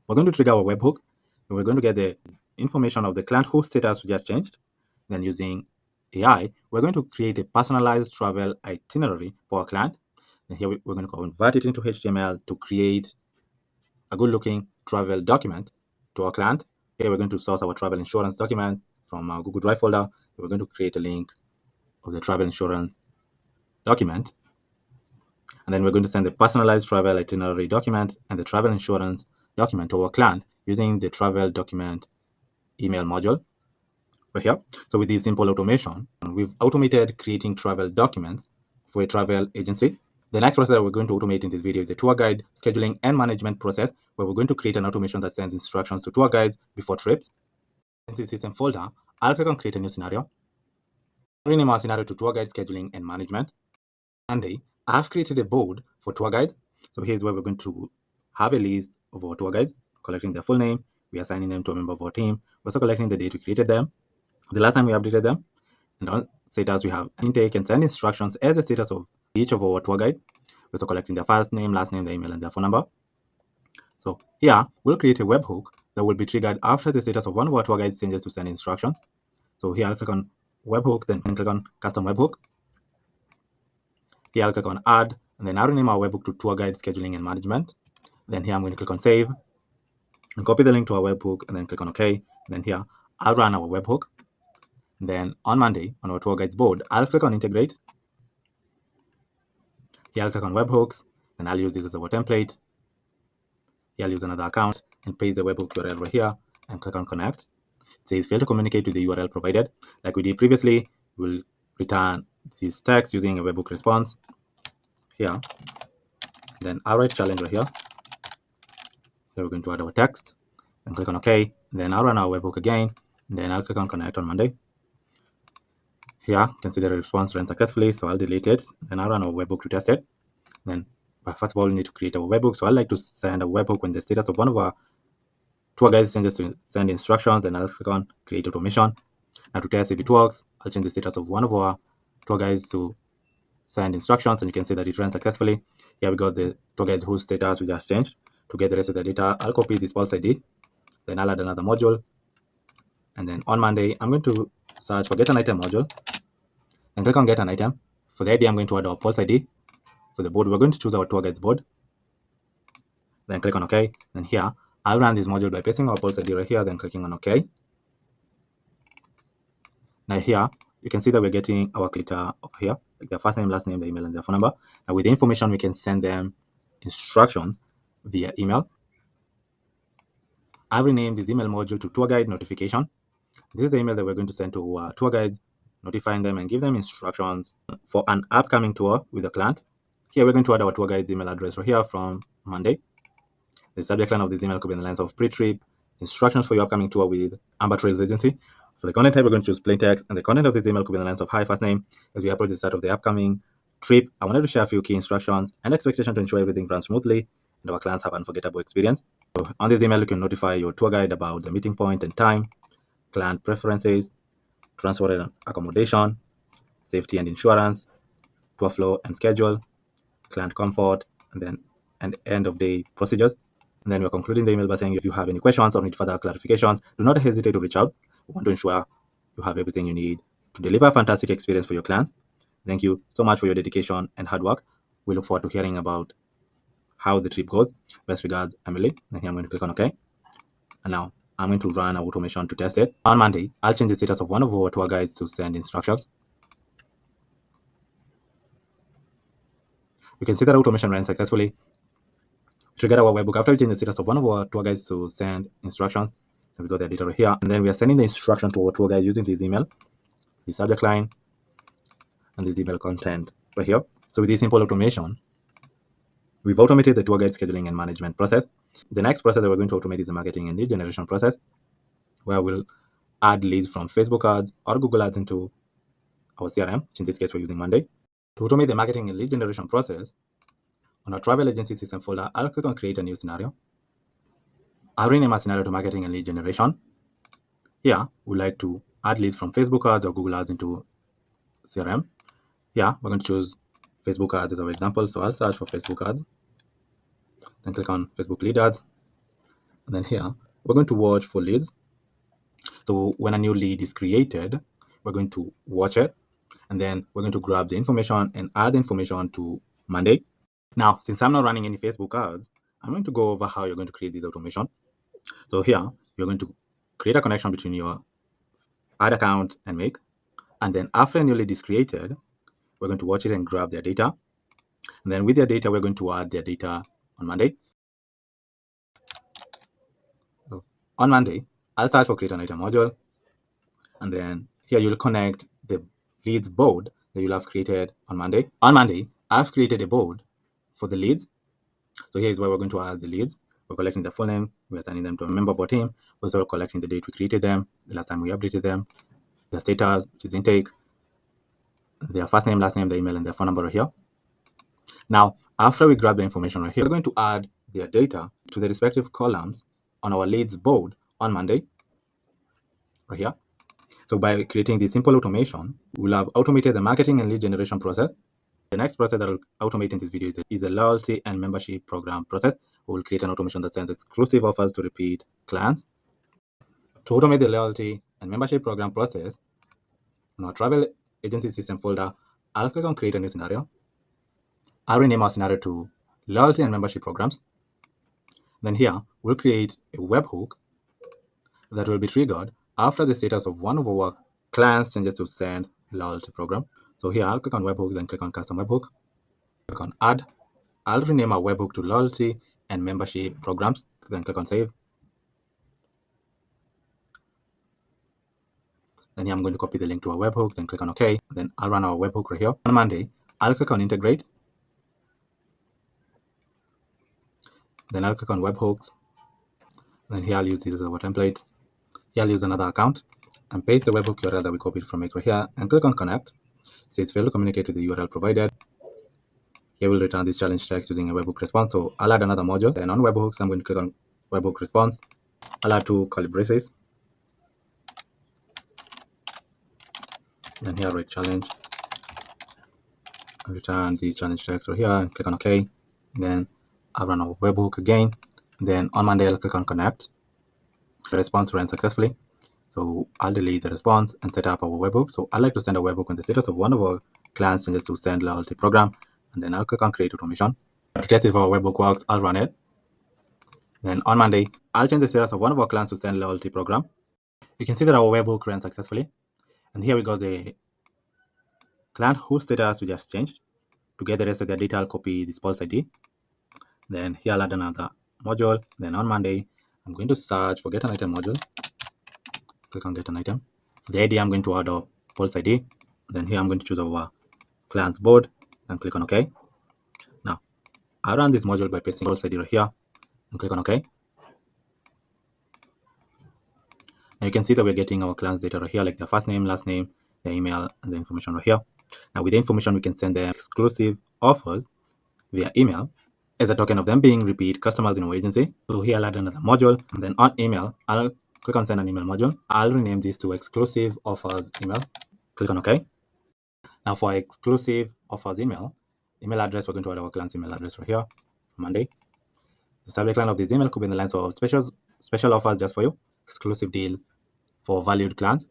we're going to trigger our webhook, and we're going to get the information of the client whose status we just changed. Then using AI, we're going to create a personalized travel itinerary for our client. And here we're going to convert it into HTML to create a good-looking travel document to our client. Here we're going to source our travel insurance document from our Google Drive folder. We're going to create a link of the travel insurance document. And then we're going to send the personalized travel itinerary document and the travel insurance document to our client using the travel document email module right here. So with this simple automation, we've automated creating travel documents for a travel agency. The next process that we're going to automate in this video is the tour guide scheduling and management process, where we're going to create an automation that sends instructions to tour guides before trips. In the system folder, I'll click on create a new scenario. I'll rename our scenario to tour guide scheduling and management. Monday, I've created a board for tour guides. So here's where we're going to have a list of our tour guides, collecting their full name. We are assigning them to a member of our team. We're also collecting the date we created them, the last time we updated them, and on status we have intake and send instructions as the status of each of our tour guide. We're also collecting their first name, last name, their email, and their phone number. So here we'll create a webhook that will be triggered after the status of one of our tour guides changes to send instructions. So here I'll click on webhook, then click on custom webhook. Here I'll click on add, and then I'll rename our webhook to tour guide scheduling and management. Then here I'm going to click on save and copy the link to our webhook, and then click on OK. And then here I'll run our webhook. Then on Monday, on our tour guides board, I'll click on integrate. Here I'll click on webhooks, and I'll use this as our template. Here I'll use another account and paste the webhook URL right here and click on connect. It says fail to communicate with the URL provided. Like we did previously, we'll return this text using a webhook response here. Then I'll write challenge right here. Then we're going to add our text and click on OK. Then I'll run our webhook again. Then I'll click on connect on Monday. Here, you can see the response ran successfully, so I'll delete it. Then I'll run our webhook to test it. Then, first of all, we need to create our webhook. So I like to send a webhook when the status of one of our tour guides changes to send instructions. Then I'll click on create automation. Now to test if it works, I'll change the status of one of our tour guides to send instructions, and you can see that it ran successfully. Here we got the tour guide whose status we just changed. To get the rest of the data, I'll copy this pulse ID. Then I'll add another module. And then on Monday, I'm going to search for get an item module. Then click on get an item. For the ID, I'm going to add our pulse ID. For the board, we're going to choose our tour guides board. Then click on OK. Then here, I'll run this module by pasting our pulse ID right here, then clicking on OK. Now here, you can see that we're getting our data over here, like their first name, last name, the email, and their phone number. Now with the information, we can send them instructions via email. I've renamed this email module to tour guide notification. This is the email that we're going to send to our tour guides, notifying them and give them instructions for an upcoming tour with the client. Here we're going to add our tour guide's email address right here from Monday. The subject line of this email could be in the lines of pre-trip, instructions for your upcoming tour with Amber Trails Agency. For the content type, we're going to choose plain text, and the content of this email could be in the lines of hi, first name. As we approach the start of the upcoming trip, I wanted to share a few key instructions and expectation to ensure everything runs smoothly and our clients have an unforgettable experience. So on this email, you can notify your tour guide about the meeting point and time, client preferences, transport and accommodation, safety and insurance, tour flow and schedule, client comfort, and end of day procedures. And then we're concluding the email by saying if you have any questions or need further clarifications, do not hesitate to reach out. We want to ensure you have everything you need to deliver a fantastic experience for your clients. Thank you so much for your dedication and hard work. We look forward to hearing about how the trip goes. Best regards, Emily. And here I'm going to click on OK. And now I'm going to run our automation to test it. On Monday, I'll change the status of one of our tour guides to send instructions. You can see that automation ran successfully. Trigger our webhook after we change the status of one of our tour guides to send instructions. So we got the data right here. And then we are sending the instruction to our tour guide using this email, the subject line, and this email content right here. So with this simple automation, we've automated the tour guide scheduling and management process. The next process that we're going to automate is the marketing and lead generation process, where we'll add leads from Facebook ads or Google ads into our CRM, which in this case we're using Monday. To automate the marketing and lead generation process, on our travel agency system folder, I'll click on create a new scenario. I'll rename our scenario to marketing and lead generation. Here, we'd like to add leads from Facebook ads or Google ads into CRM. Here, we're going to choose Facebook ads as our example. So I'll search for Facebook ads, then click on Facebook lead ads. And then here, we're going to watch for leads. So when a new lead is created, we're going to watch it. And then we're going to grab the information and add the information to Monday. Now, since I'm not running any Facebook ads, I'm going to go over how you're going to create this automation. So here, you're going to create a connection between your ad account and Make. And then after a new lead is created, we're going to watch it and grab their data. And then with their data, we're going to add their data on Monday. So on Monday, I'll search for create an item module. And then here you'll connect the leads board that you'll have created on Monday. On Monday, I've created a board for the leads. So here's where we're going to add the leads. We're collecting the full name. We're assigning them to a member of our team. We're also collecting the date we created them, the last time we updated them, their status, which is intake, their first name, last name, the email, and their phone number right here. Now, after we grab the information right here, we're going to add their data to the respective columns on our leads board on Monday, right here. So by creating this simple automation, we'll have automated the marketing and lead generation process. The next process that I'll automate in this video is a loyalty and membership program process. We'll create an automation that sends exclusive offers to repeat clients. To automate the loyalty and membership program process, in our travel agency system folder, I'll click on create a new scenario. I'll rename our scenario to loyalty and membership programs. Then here, we'll create a webhook that will be triggered after the status of one of our clients changes to send loyalty program. So here, I'll click on webhooks and click on custom webhook. Click on add. I'll rename our webhook to loyalty and membership programs. Then click on save. Then here I'm going to copy the link to our webhook. Then click on OK. Then I'll run our webhook right here. On Monday, I'll click on integrate. Then I'll click on webhooks. Then here I'll use this as our template. Here I'll use another account and paste the webhook URL that we copied from Make right here and click on connect. It says fail to communicate with the URL provided. Here we'll return this challenge text using a webhook response. So I'll add another module. Then on webhooks, I'm going to click on webhook response. I'll add two curly braces. Then here I'll write challenge. I'll return this challenge text right here and click on OK. Then I'll run our webhook again. Then on Monday, I'll click on connect. The response ran successfully. So I'll delete the response and set up our webhook. So I'd like to send a webhook when the status of one of our clients changes to send loyalty program. And then I'll click on create automation. To test if our webhook works, I'll run it. Then on Monday, I'll change the status of one of our clients to send loyalty program. You can see that our webhook ran successfully. And here we got the client whose status we just changed. To get the rest of their data, I'll copy this pulse ID. Then here I'll add another module. Then on Monday, I'm going to search for get an item module. Click on get an item. For the ID, I'm going to add a pulse ID. Then here I'm going to choose our client's board and click on OK. Now, I'll run this module by pasting pulse ID right here and click on OK. Now you can see that we're getting our client's data right here, like their first name, last name, their email, and the information right here. Now with the information, we can send them exclusive offers via email as a token of them being repeat customers in our agency. So here I'll add another module, and then on email, I'll click on send an email module. I'll rename this to exclusive offers email. Click on OK. Now for exclusive offers email address, we're going to add our client's email address right here, Monday. The subject line of this email could be in the lines of special offers just for you, exclusive deals for valued clients.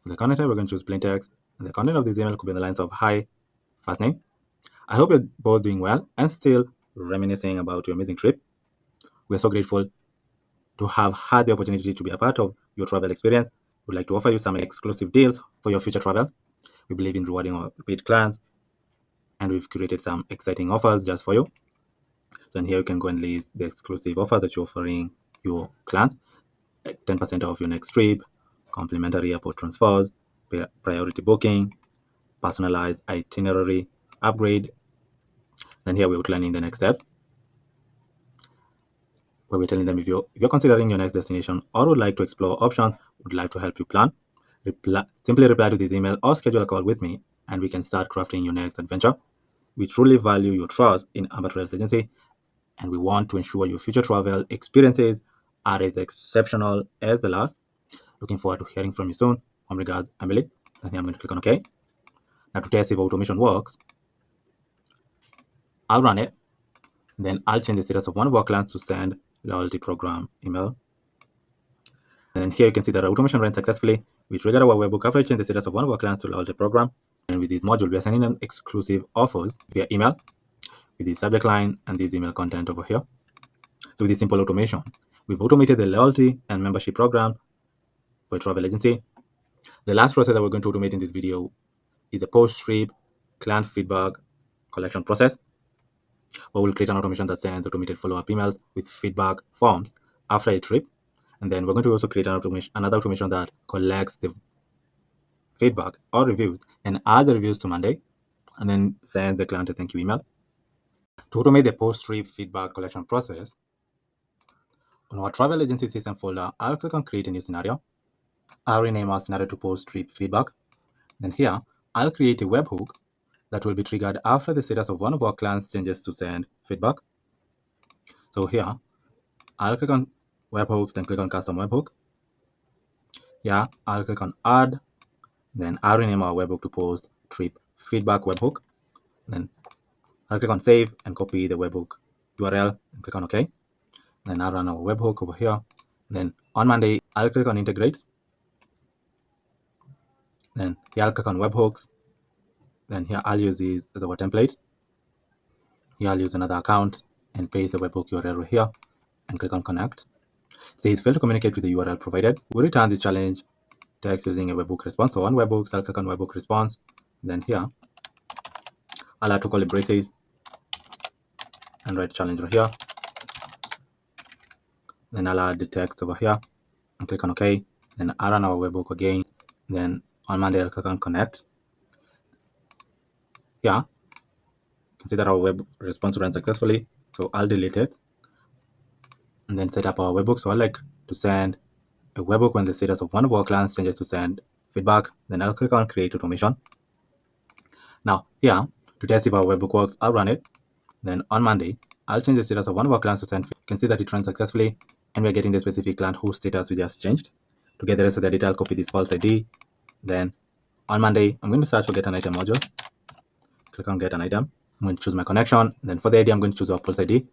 For the content type, we're going to choose plain text, and the content of this email could be in the lines of hi, first name. I hope you're both doing well and still reminiscing about your amazing trip. We're so grateful to have had the opportunity to be a part of your travel experience. We'd like to offer you some exclusive deals for your future travel. We believe in rewarding our repeat clients, and we've created some exciting offers just for you. So in here you can go and list the exclusive offers that you're offering your clients, like 10% off your next trip, complimentary airport transfers, priority booking, personalized itinerary upgrade. Then here we're outlining the next steps, where we're telling them if you're considering your next destination or would like to explore options, would like to help you plan. Simply reply to this email or schedule a call with me, and we can start crafting your next adventure. We truly value your trust in Amber Trails Agency, and we want to ensure your future travel experiences are as exceptional as the last. Looking forward to hearing from you soon. Warm regards, Emily. And here I'm going to click on OK. Now to test if automation works, I'll run it. Then I'll change the status of one of our clients to send loyalty program email. And here you can see that our automation ran successfully. We triggered our webhook after I changed the status of one of our clients to loyalty program. And with this module, we are sending them exclusive offers via email with the subject line and this email content over here. So with this simple automation, we've automated the loyalty and membership program for a travel agency. The last process that we're going to automate in this video is a post-trip client feedback collection process, where we'll create an automation that sends automated follow-up emails with feedback forms after a trip. And then we're going to also create another automation that collects the feedback or reviews and adds the reviews to Monday, and then sends the client a thank you email. To automate the post-trip feedback collection process, on our travel agency system folder, I'll click on create a new scenario. I'll rename our scenario to post-trip feedback. Then here, I'll create a webhook that will be triggered after the status of one of our clients changes to send feedback. So here, I'll click on webhooks, then click on custom webhook. Here, I'll click on add, then I'll rename our webhook to post trip feedback webhook. Then I'll click on save and copy the webhook URL and click on OK. Then I'll run our webhook over here. Then on Monday, I'll click on integrate. Then here I'll click on webhooks. Then here I'll use these as our template. Here I'll use another account and paste the webhook URL over here and click on connect. It says fail to communicate with the URL provided. We return this challenge text using a webhook response. So on webhooks, I'll click on webhook response. Then here, I'll add two curly braces and write challenge over here. Then I'll add the text over here and click on OK. Then I'll run our webhook again. Then on Monday, I'll click on connect. Yeah, you can see that our web response ran successfully. So I'll delete it and then set up our webhook. So I like to send a webhook when the status of one of our clients changes to send feedback. Then I'll click on create automation. Now here, to test if our webhook works, I'll run it. Then on Monday, I'll change the status of one of our clients to send feedback. You can see that it ran successfully and we're getting the specific client whose status we just changed. To get the rest of the data, I'll copy this false ID. Then on Monday, I'm going to search for get an item module. Click on get an item. I'm going to choose my connection. Then for the ID, I'm going to choose our pulse ID.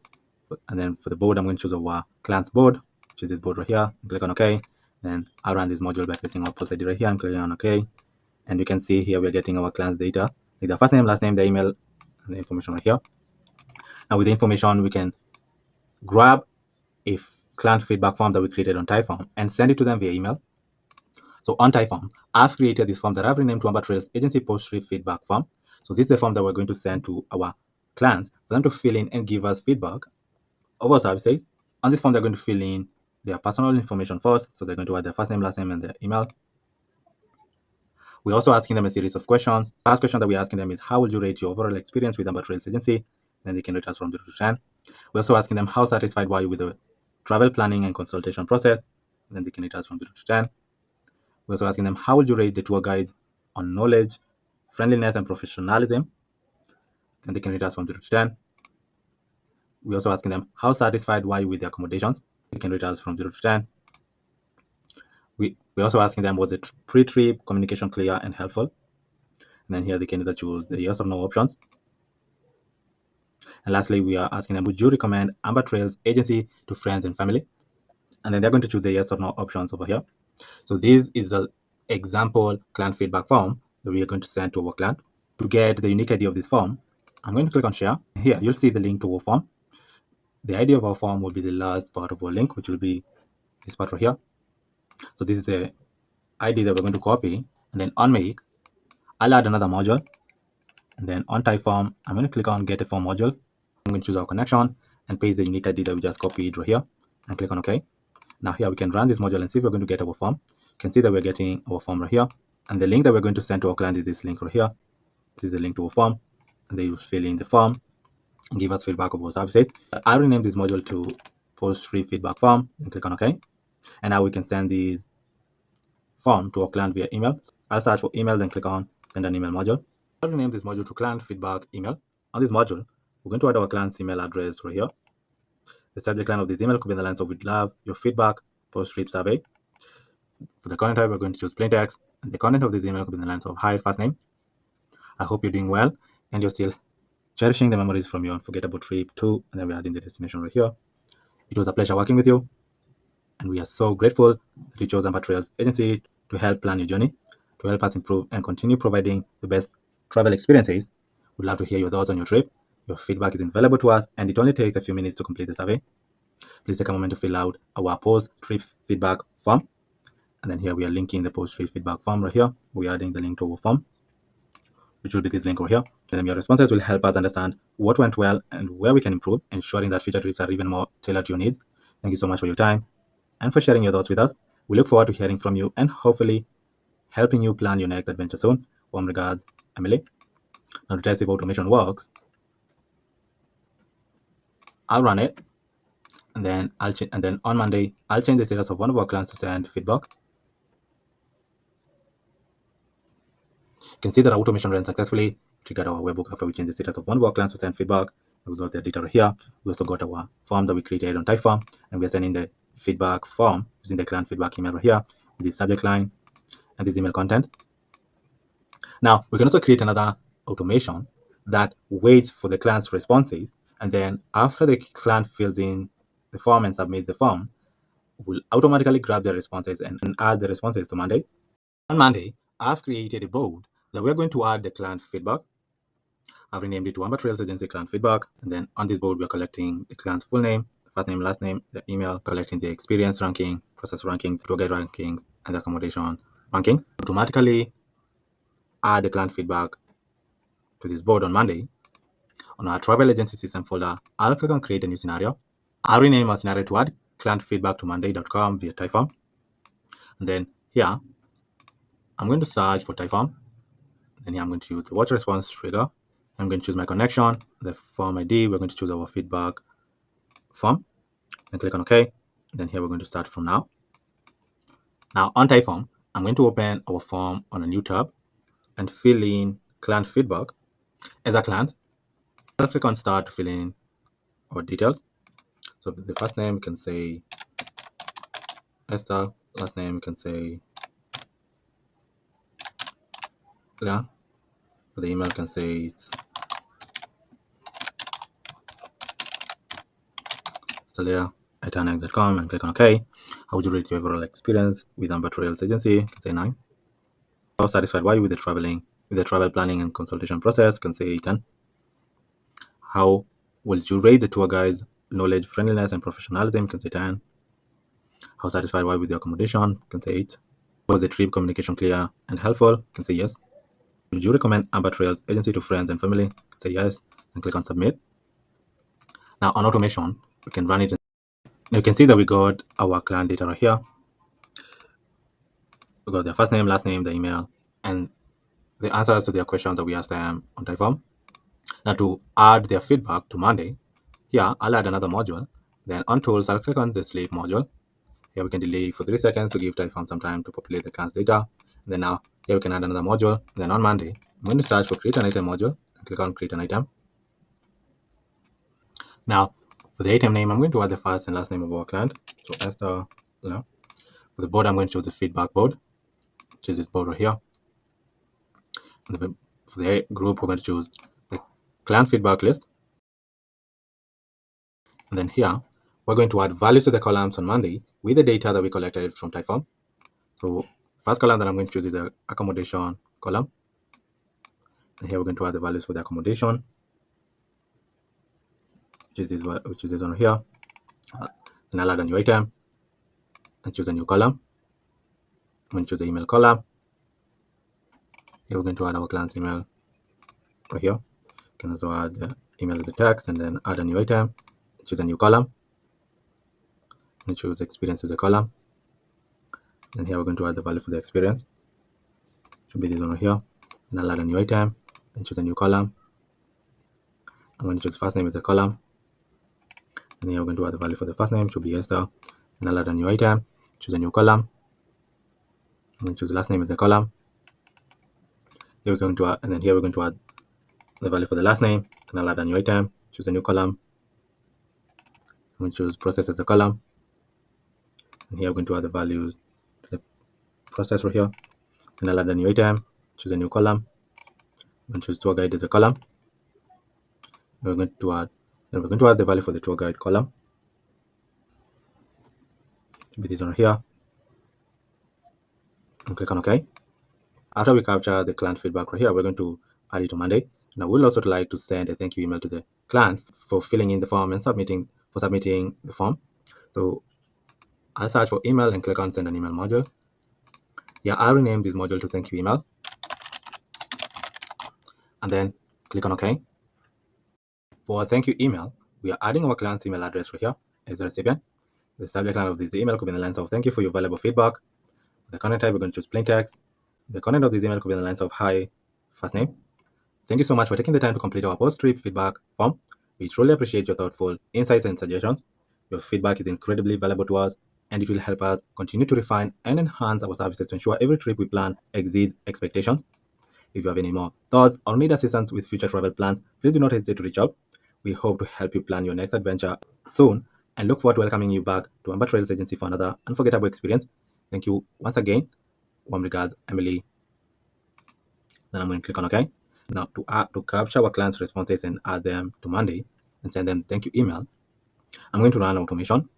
And then for the board, I'm going to choose our client's board, which is this board right here. Click on OK. Then I'll run this module by pasting our pulse ID right here and clicking on OK. And you can see here we're getting our client's data, like the first name, last name, the email, and the information right here. Now with the information, we can grab a client feedback form that we created on Typeform and send it to them via email. So on Typeform, I've created this form that I've renamed to Amber Trails Agency Post-Trip Feedback Form. So this is the form that we're going to send to our clients for them to fill in and give us feedback of our services. On this form, they're going to fill in their personal information first. So they're going to add their first name, last name, and their email. We're also asking them a series of questions. The first question that we're asking them is, how would you rate your overall experience with Amber Trails Agency? Then they can rate us from 0 to 10. We're also asking them, how satisfied were you with the travel planning and consultation process? Then they can rate us from 0 to 10. We're also asking them, how would you rate the tour guides on knowledge, friendliness, and professionalism? Then they can rate us from 0 to 10. We're also asking them, how satisfied were you with the accommodations? They can rate us from 0 to 10. We're also asking them, was the pre-trip communication clear and helpful? And then here they can either choose the yes or no options. And lastly, we are asking them, would you recommend Amber Trails Agency to friends and family? And then they're going to choose the yes or no options over here. So this is the example client feedback form that we are going to send to our client. To get the unique ID of this form, I'm going to click on share. Here, you'll see the link to our form. the ID of our form will be the last part of our link, which will be this part right here. So this is the ID that we're going to copy, and then on make, I'll add another module, and then on type form, I'm going to click on get a form module. I'm going to choose our connection and paste the unique ID that we just copied right here, and click on OK. Now here we can run this module and see if we're going to get our form. You can see that we're getting our form right here, and the link that we're going to send to our client is this link right here. This is the link to our form, and they will fill in the form and give us feedback of our services. I rename this module to post free feedback form, and click on OK. And now we can send this form to our client via email. I'll search for email, then click on send an email module. I'll rename this module to client feedback email. On this module, we're going to add our client's email address right here. The subject line of this email could be in the lines of "We'd love your feedback, post trip survey." For the content type, we're going to choose plain text, and the content of this email could be in the lines of "Hi, first name. I hope you're doing well and you're still cherishing the memories from your unforgettable trip to," and then we're adding the destination right here. It was a pleasure working with you, and we are so grateful that you chose Amber Trails Agency to help plan your journey, to help us improve and continue providing the best travel experiences. We'd love to hear your thoughts on your trip. Your feedback is invaluable to us, and it only takes a few minutes to complete the survey. Please take a moment to fill out our post-trip feedback form. And then here we are linking the post-trip feedback form right here. We are adding the link to our form, which will be this link over here. And then your responses will help us understand what went well and where we can improve, ensuring that future trips are even more tailored to your needs. Thank you so much for your time and for sharing your thoughts with us. We look forward to hearing from you and hopefully helping you plan your next adventure soon. Warm regards, Emily. Now to test if automation works, I'll run it, and then on Monday I'll change the status of one of our clients to send feedback. You can see that our automation ran successfully. Triggered our webhook after we changed the status of one of our clients to send feedback. We got their data right here. We also got our form that we created on Typeform, and we're sending the feedback form using the client feedback email right here with the subject line and this email content. Now we can also create another automation that waits for the client's responses, and then after the client fills in the form and submits the form, will automatically grab their responses and add the responses to Monday. On Monday, I've created a board that we're going to add the client feedback. I've renamed it to Amber Trails Agency Client Feedback. And then on this board, we're collecting the client's full name, first name, last name, the email, collecting the experience ranking, process ranking, tour guide rankings, and the accommodation rankings. Automatically add the client feedback to this board on Monday. On our travel agency system folder, I'll click on create a new scenario. I'll rename our scenario to add client feedback to monday.com via Typeform. And then here, I'm going to search for Typeform. Then here I'm going to use the watch response trigger. I'm going to choose my connection, the form ID. We're going to choose our feedback form and click on OK. Then here we're going to start from now. Now on Typeform, I'm going to open our form on a new tab and fill in client feedback. As a client, I'll click on start to fill in our details. So the first name can say Esther, last name can say Leah. For the email can say it's Leah@annex.com and click on OK. How would you rate your overall experience with Amber Trails Agency? You can say 9. How satisfied were you with the travel planning and consultation process? You can say 10. How would you rate the tour guide's knowledge, friendliness, and professionalism? You can say 10. How satisfied were you with the accommodation? You can say 8. Was the trip communication clear and helpful? You can say yes. Would you recommend Amber Trails Agency to friends and family? You can say yes, and click on submit. Now on automation, we can run it. You can see that we got our client data right here. We got their first name, last name, the email, and the answers to their questions that we asked them on Typeform. Now to add their feedback to Monday, here I'll add another module. Then on tools, I'll click on the sleep module. Here we can delay for 3 seconds to give Typeform some time to populate the client's data. And then now here we can add another module. Then on Monday, I'm going to search for create an item module and click on create an item. Now for the item name, I'm going to add the first and last name of our client. So Esther, for the board, I'm going to choose the feedback board, which is this board right here. For the group, we're going to choose the client feedback list. And then here, we're going to add values to the columns on Monday with the data that we collected from Typeform. So first column that I'm going to choose is the accommodation column. And here we're going to add the values for the accommodation. which is this one here. Then I'll add a new item and choose a new column. I'm going to choose the email column. Here we're going to add our client's email right here. You can also add the email as a text and then add a new item, choose a new column, and choose experience as a column. And here we're going to add the value for the experience. It should be this one right here. And I'll add a new item and choose a new column. I'm going to choose first name as a column. And here we're going to add the value for the first name, should be Esther. And I'll add a new item, choose a new column. I'm going to choose last name as a column. Here we're going to add, and then here we're going to add the value for the last name. And I'll add a new item, choose a new column. I'm going to choose process as a column. And here we're going to add the values to the process right here. And I'll add a new item, choose a new column. I'm going to choose tour guide as a column. And we're going to add the value for the tour guide column. Should be this one here. And click on OK. After we capture the client feedback right here, we're going to add it to Monday. Now we'll also like to send a thank you email to the client for filling in the form and submitting the form. So I'll search for email and click on send an email module. Yeah, I'll rename this module to thank you email. And then click on OK. For our thank you email, we are adding our client's email address right here as the recipient. The subject line of this email could be in the lines of thank you for your valuable feedback. The content type, we're going to choose plain text. The content of this email could be in the lines of hi, first name. Thank you so much for taking the time to complete our post-trip feedback form. We truly appreciate your thoughtful insights and suggestions. Your feedback is incredibly valuable to us, and it will help us continue to refine and enhance our services to ensure every trip we plan exceeds expectations. If you have any more thoughts or need assistance with future travel plans, please do not hesitate to reach out. We hope to help you plan your next adventure soon and look forward to welcoming you back to Amber Trails Agency for another unforgettable experience. Thank you once again. Warm regards, Emily. Then I'm going to click on OK. Now, to capture our clients' responses and add them to Monday and send them thank you email, I'm going to run automation.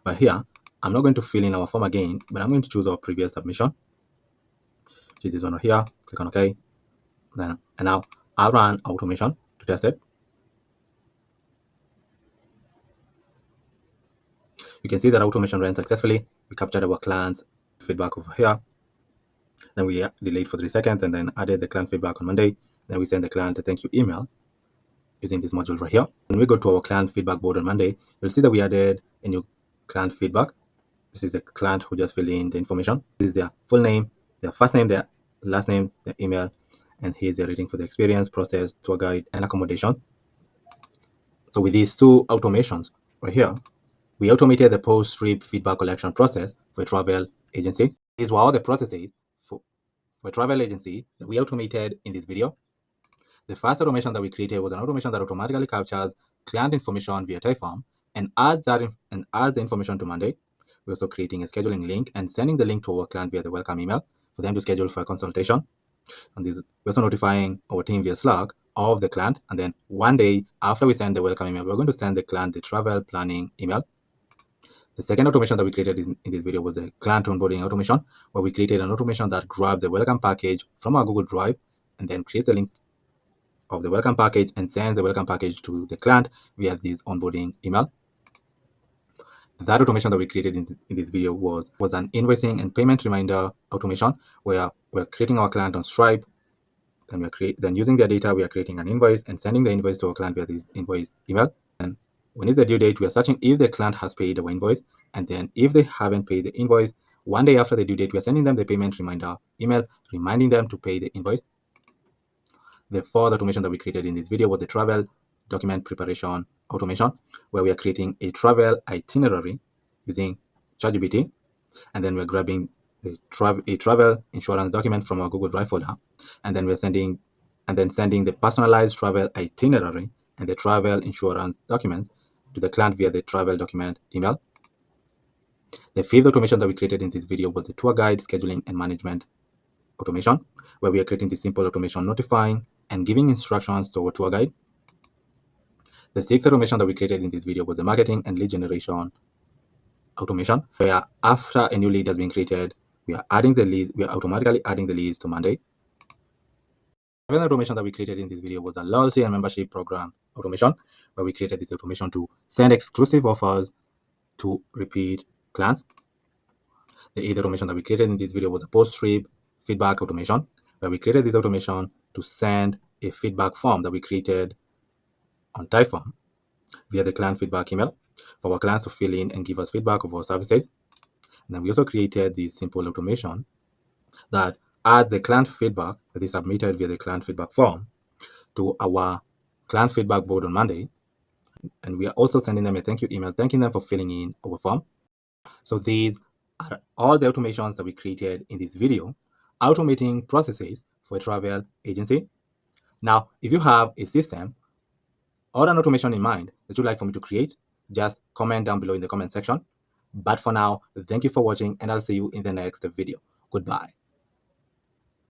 But here, I'm not going to fill in our form again, but I'm going to choose our previous submission, which is this one right here. Click on OK. And now I'll run automation to test it. You can see that automation ran successfully. We captured our client's feedback over here. Then we delayed for 3 seconds and then added the client feedback on Monday. Then we send the client a thank you email using this module right here. When we go to our client feedback board on Monday, you'll see that we added a new client feedback. This is the client who just filled in the information. This is their full name, their first name, their last name, their email, and here's their rating for the experience, process, tour guide, and accommodation. So with these two automations right here, we automated the post-trip feedback collection process for a travel agency. These were all the processes for a travel agency that we automated in this video. The first automation that we created was an automation that automatically captures client information via Typeform and adds the information to Monday. We're also creating a scheduling link and sending the link to our client via the welcome email for them to schedule for a consultation. And we're also notifying our team via Slack of the client. And then one day after we send the welcome email, we're going to send the client the travel planning email. The second automation that we created in this video was the client onboarding automation, where we created an automation that grabs the welcome package from our Google Drive and then creates the link of the welcome package and sends the welcome package to the client via this onboarding email. The third automation that we created in this video was an invoicing and payment reminder automation, where we're creating our client on Stripe. Then using their data, we are creating an invoice and sending the invoice to our client via this invoice email. And when is the due date, we are searching if the client has paid our invoice. And then if they haven't paid the invoice, one day after the due date, we are sending them the payment reminder email, reminding them to pay the invoice. The fourth automation that we created in this video was the travel document preparation automation, where we are creating a travel itinerary using ChatGPT, and then we're grabbing a travel insurance document from our Google Drive folder, and then we're sending the personalized travel itinerary and the travel insurance documents to the client via the travel document email. The fifth automation that we created in this video was the tour guide scheduling and management automation, where we are creating this simple automation notifying and giving instructions to our tour guide. The sixth automation that we created in this video was the marketing and lead generation automation, where after a new lead has been created, we are automatically adding the leads to Monday. Another automation that we created in this video was a loyalty and membership program automation, where we created this automation to send exclusive offers to repeat clients. The eighth automation that we created in this video was a post-trip feedback automation, where we created this automation to send a feedback form that we created on Typeform via the client feedback email for our clients to fill in and give us feedback of our services. And then we also created this simple automation that adds the client feedback that is submitted via the client feedback form to our client feedback board on Monday. And we are also sending them a thank you email, thanking them for filling in our form. So these are all the automations that we created in this video, automating processes for a travel agency. Now, if you have a system or an automation in mind that you'd like for me to create, just comment down below in the comment section. But for now, thank you for watching, and I'll see you in the next video. Goodbye.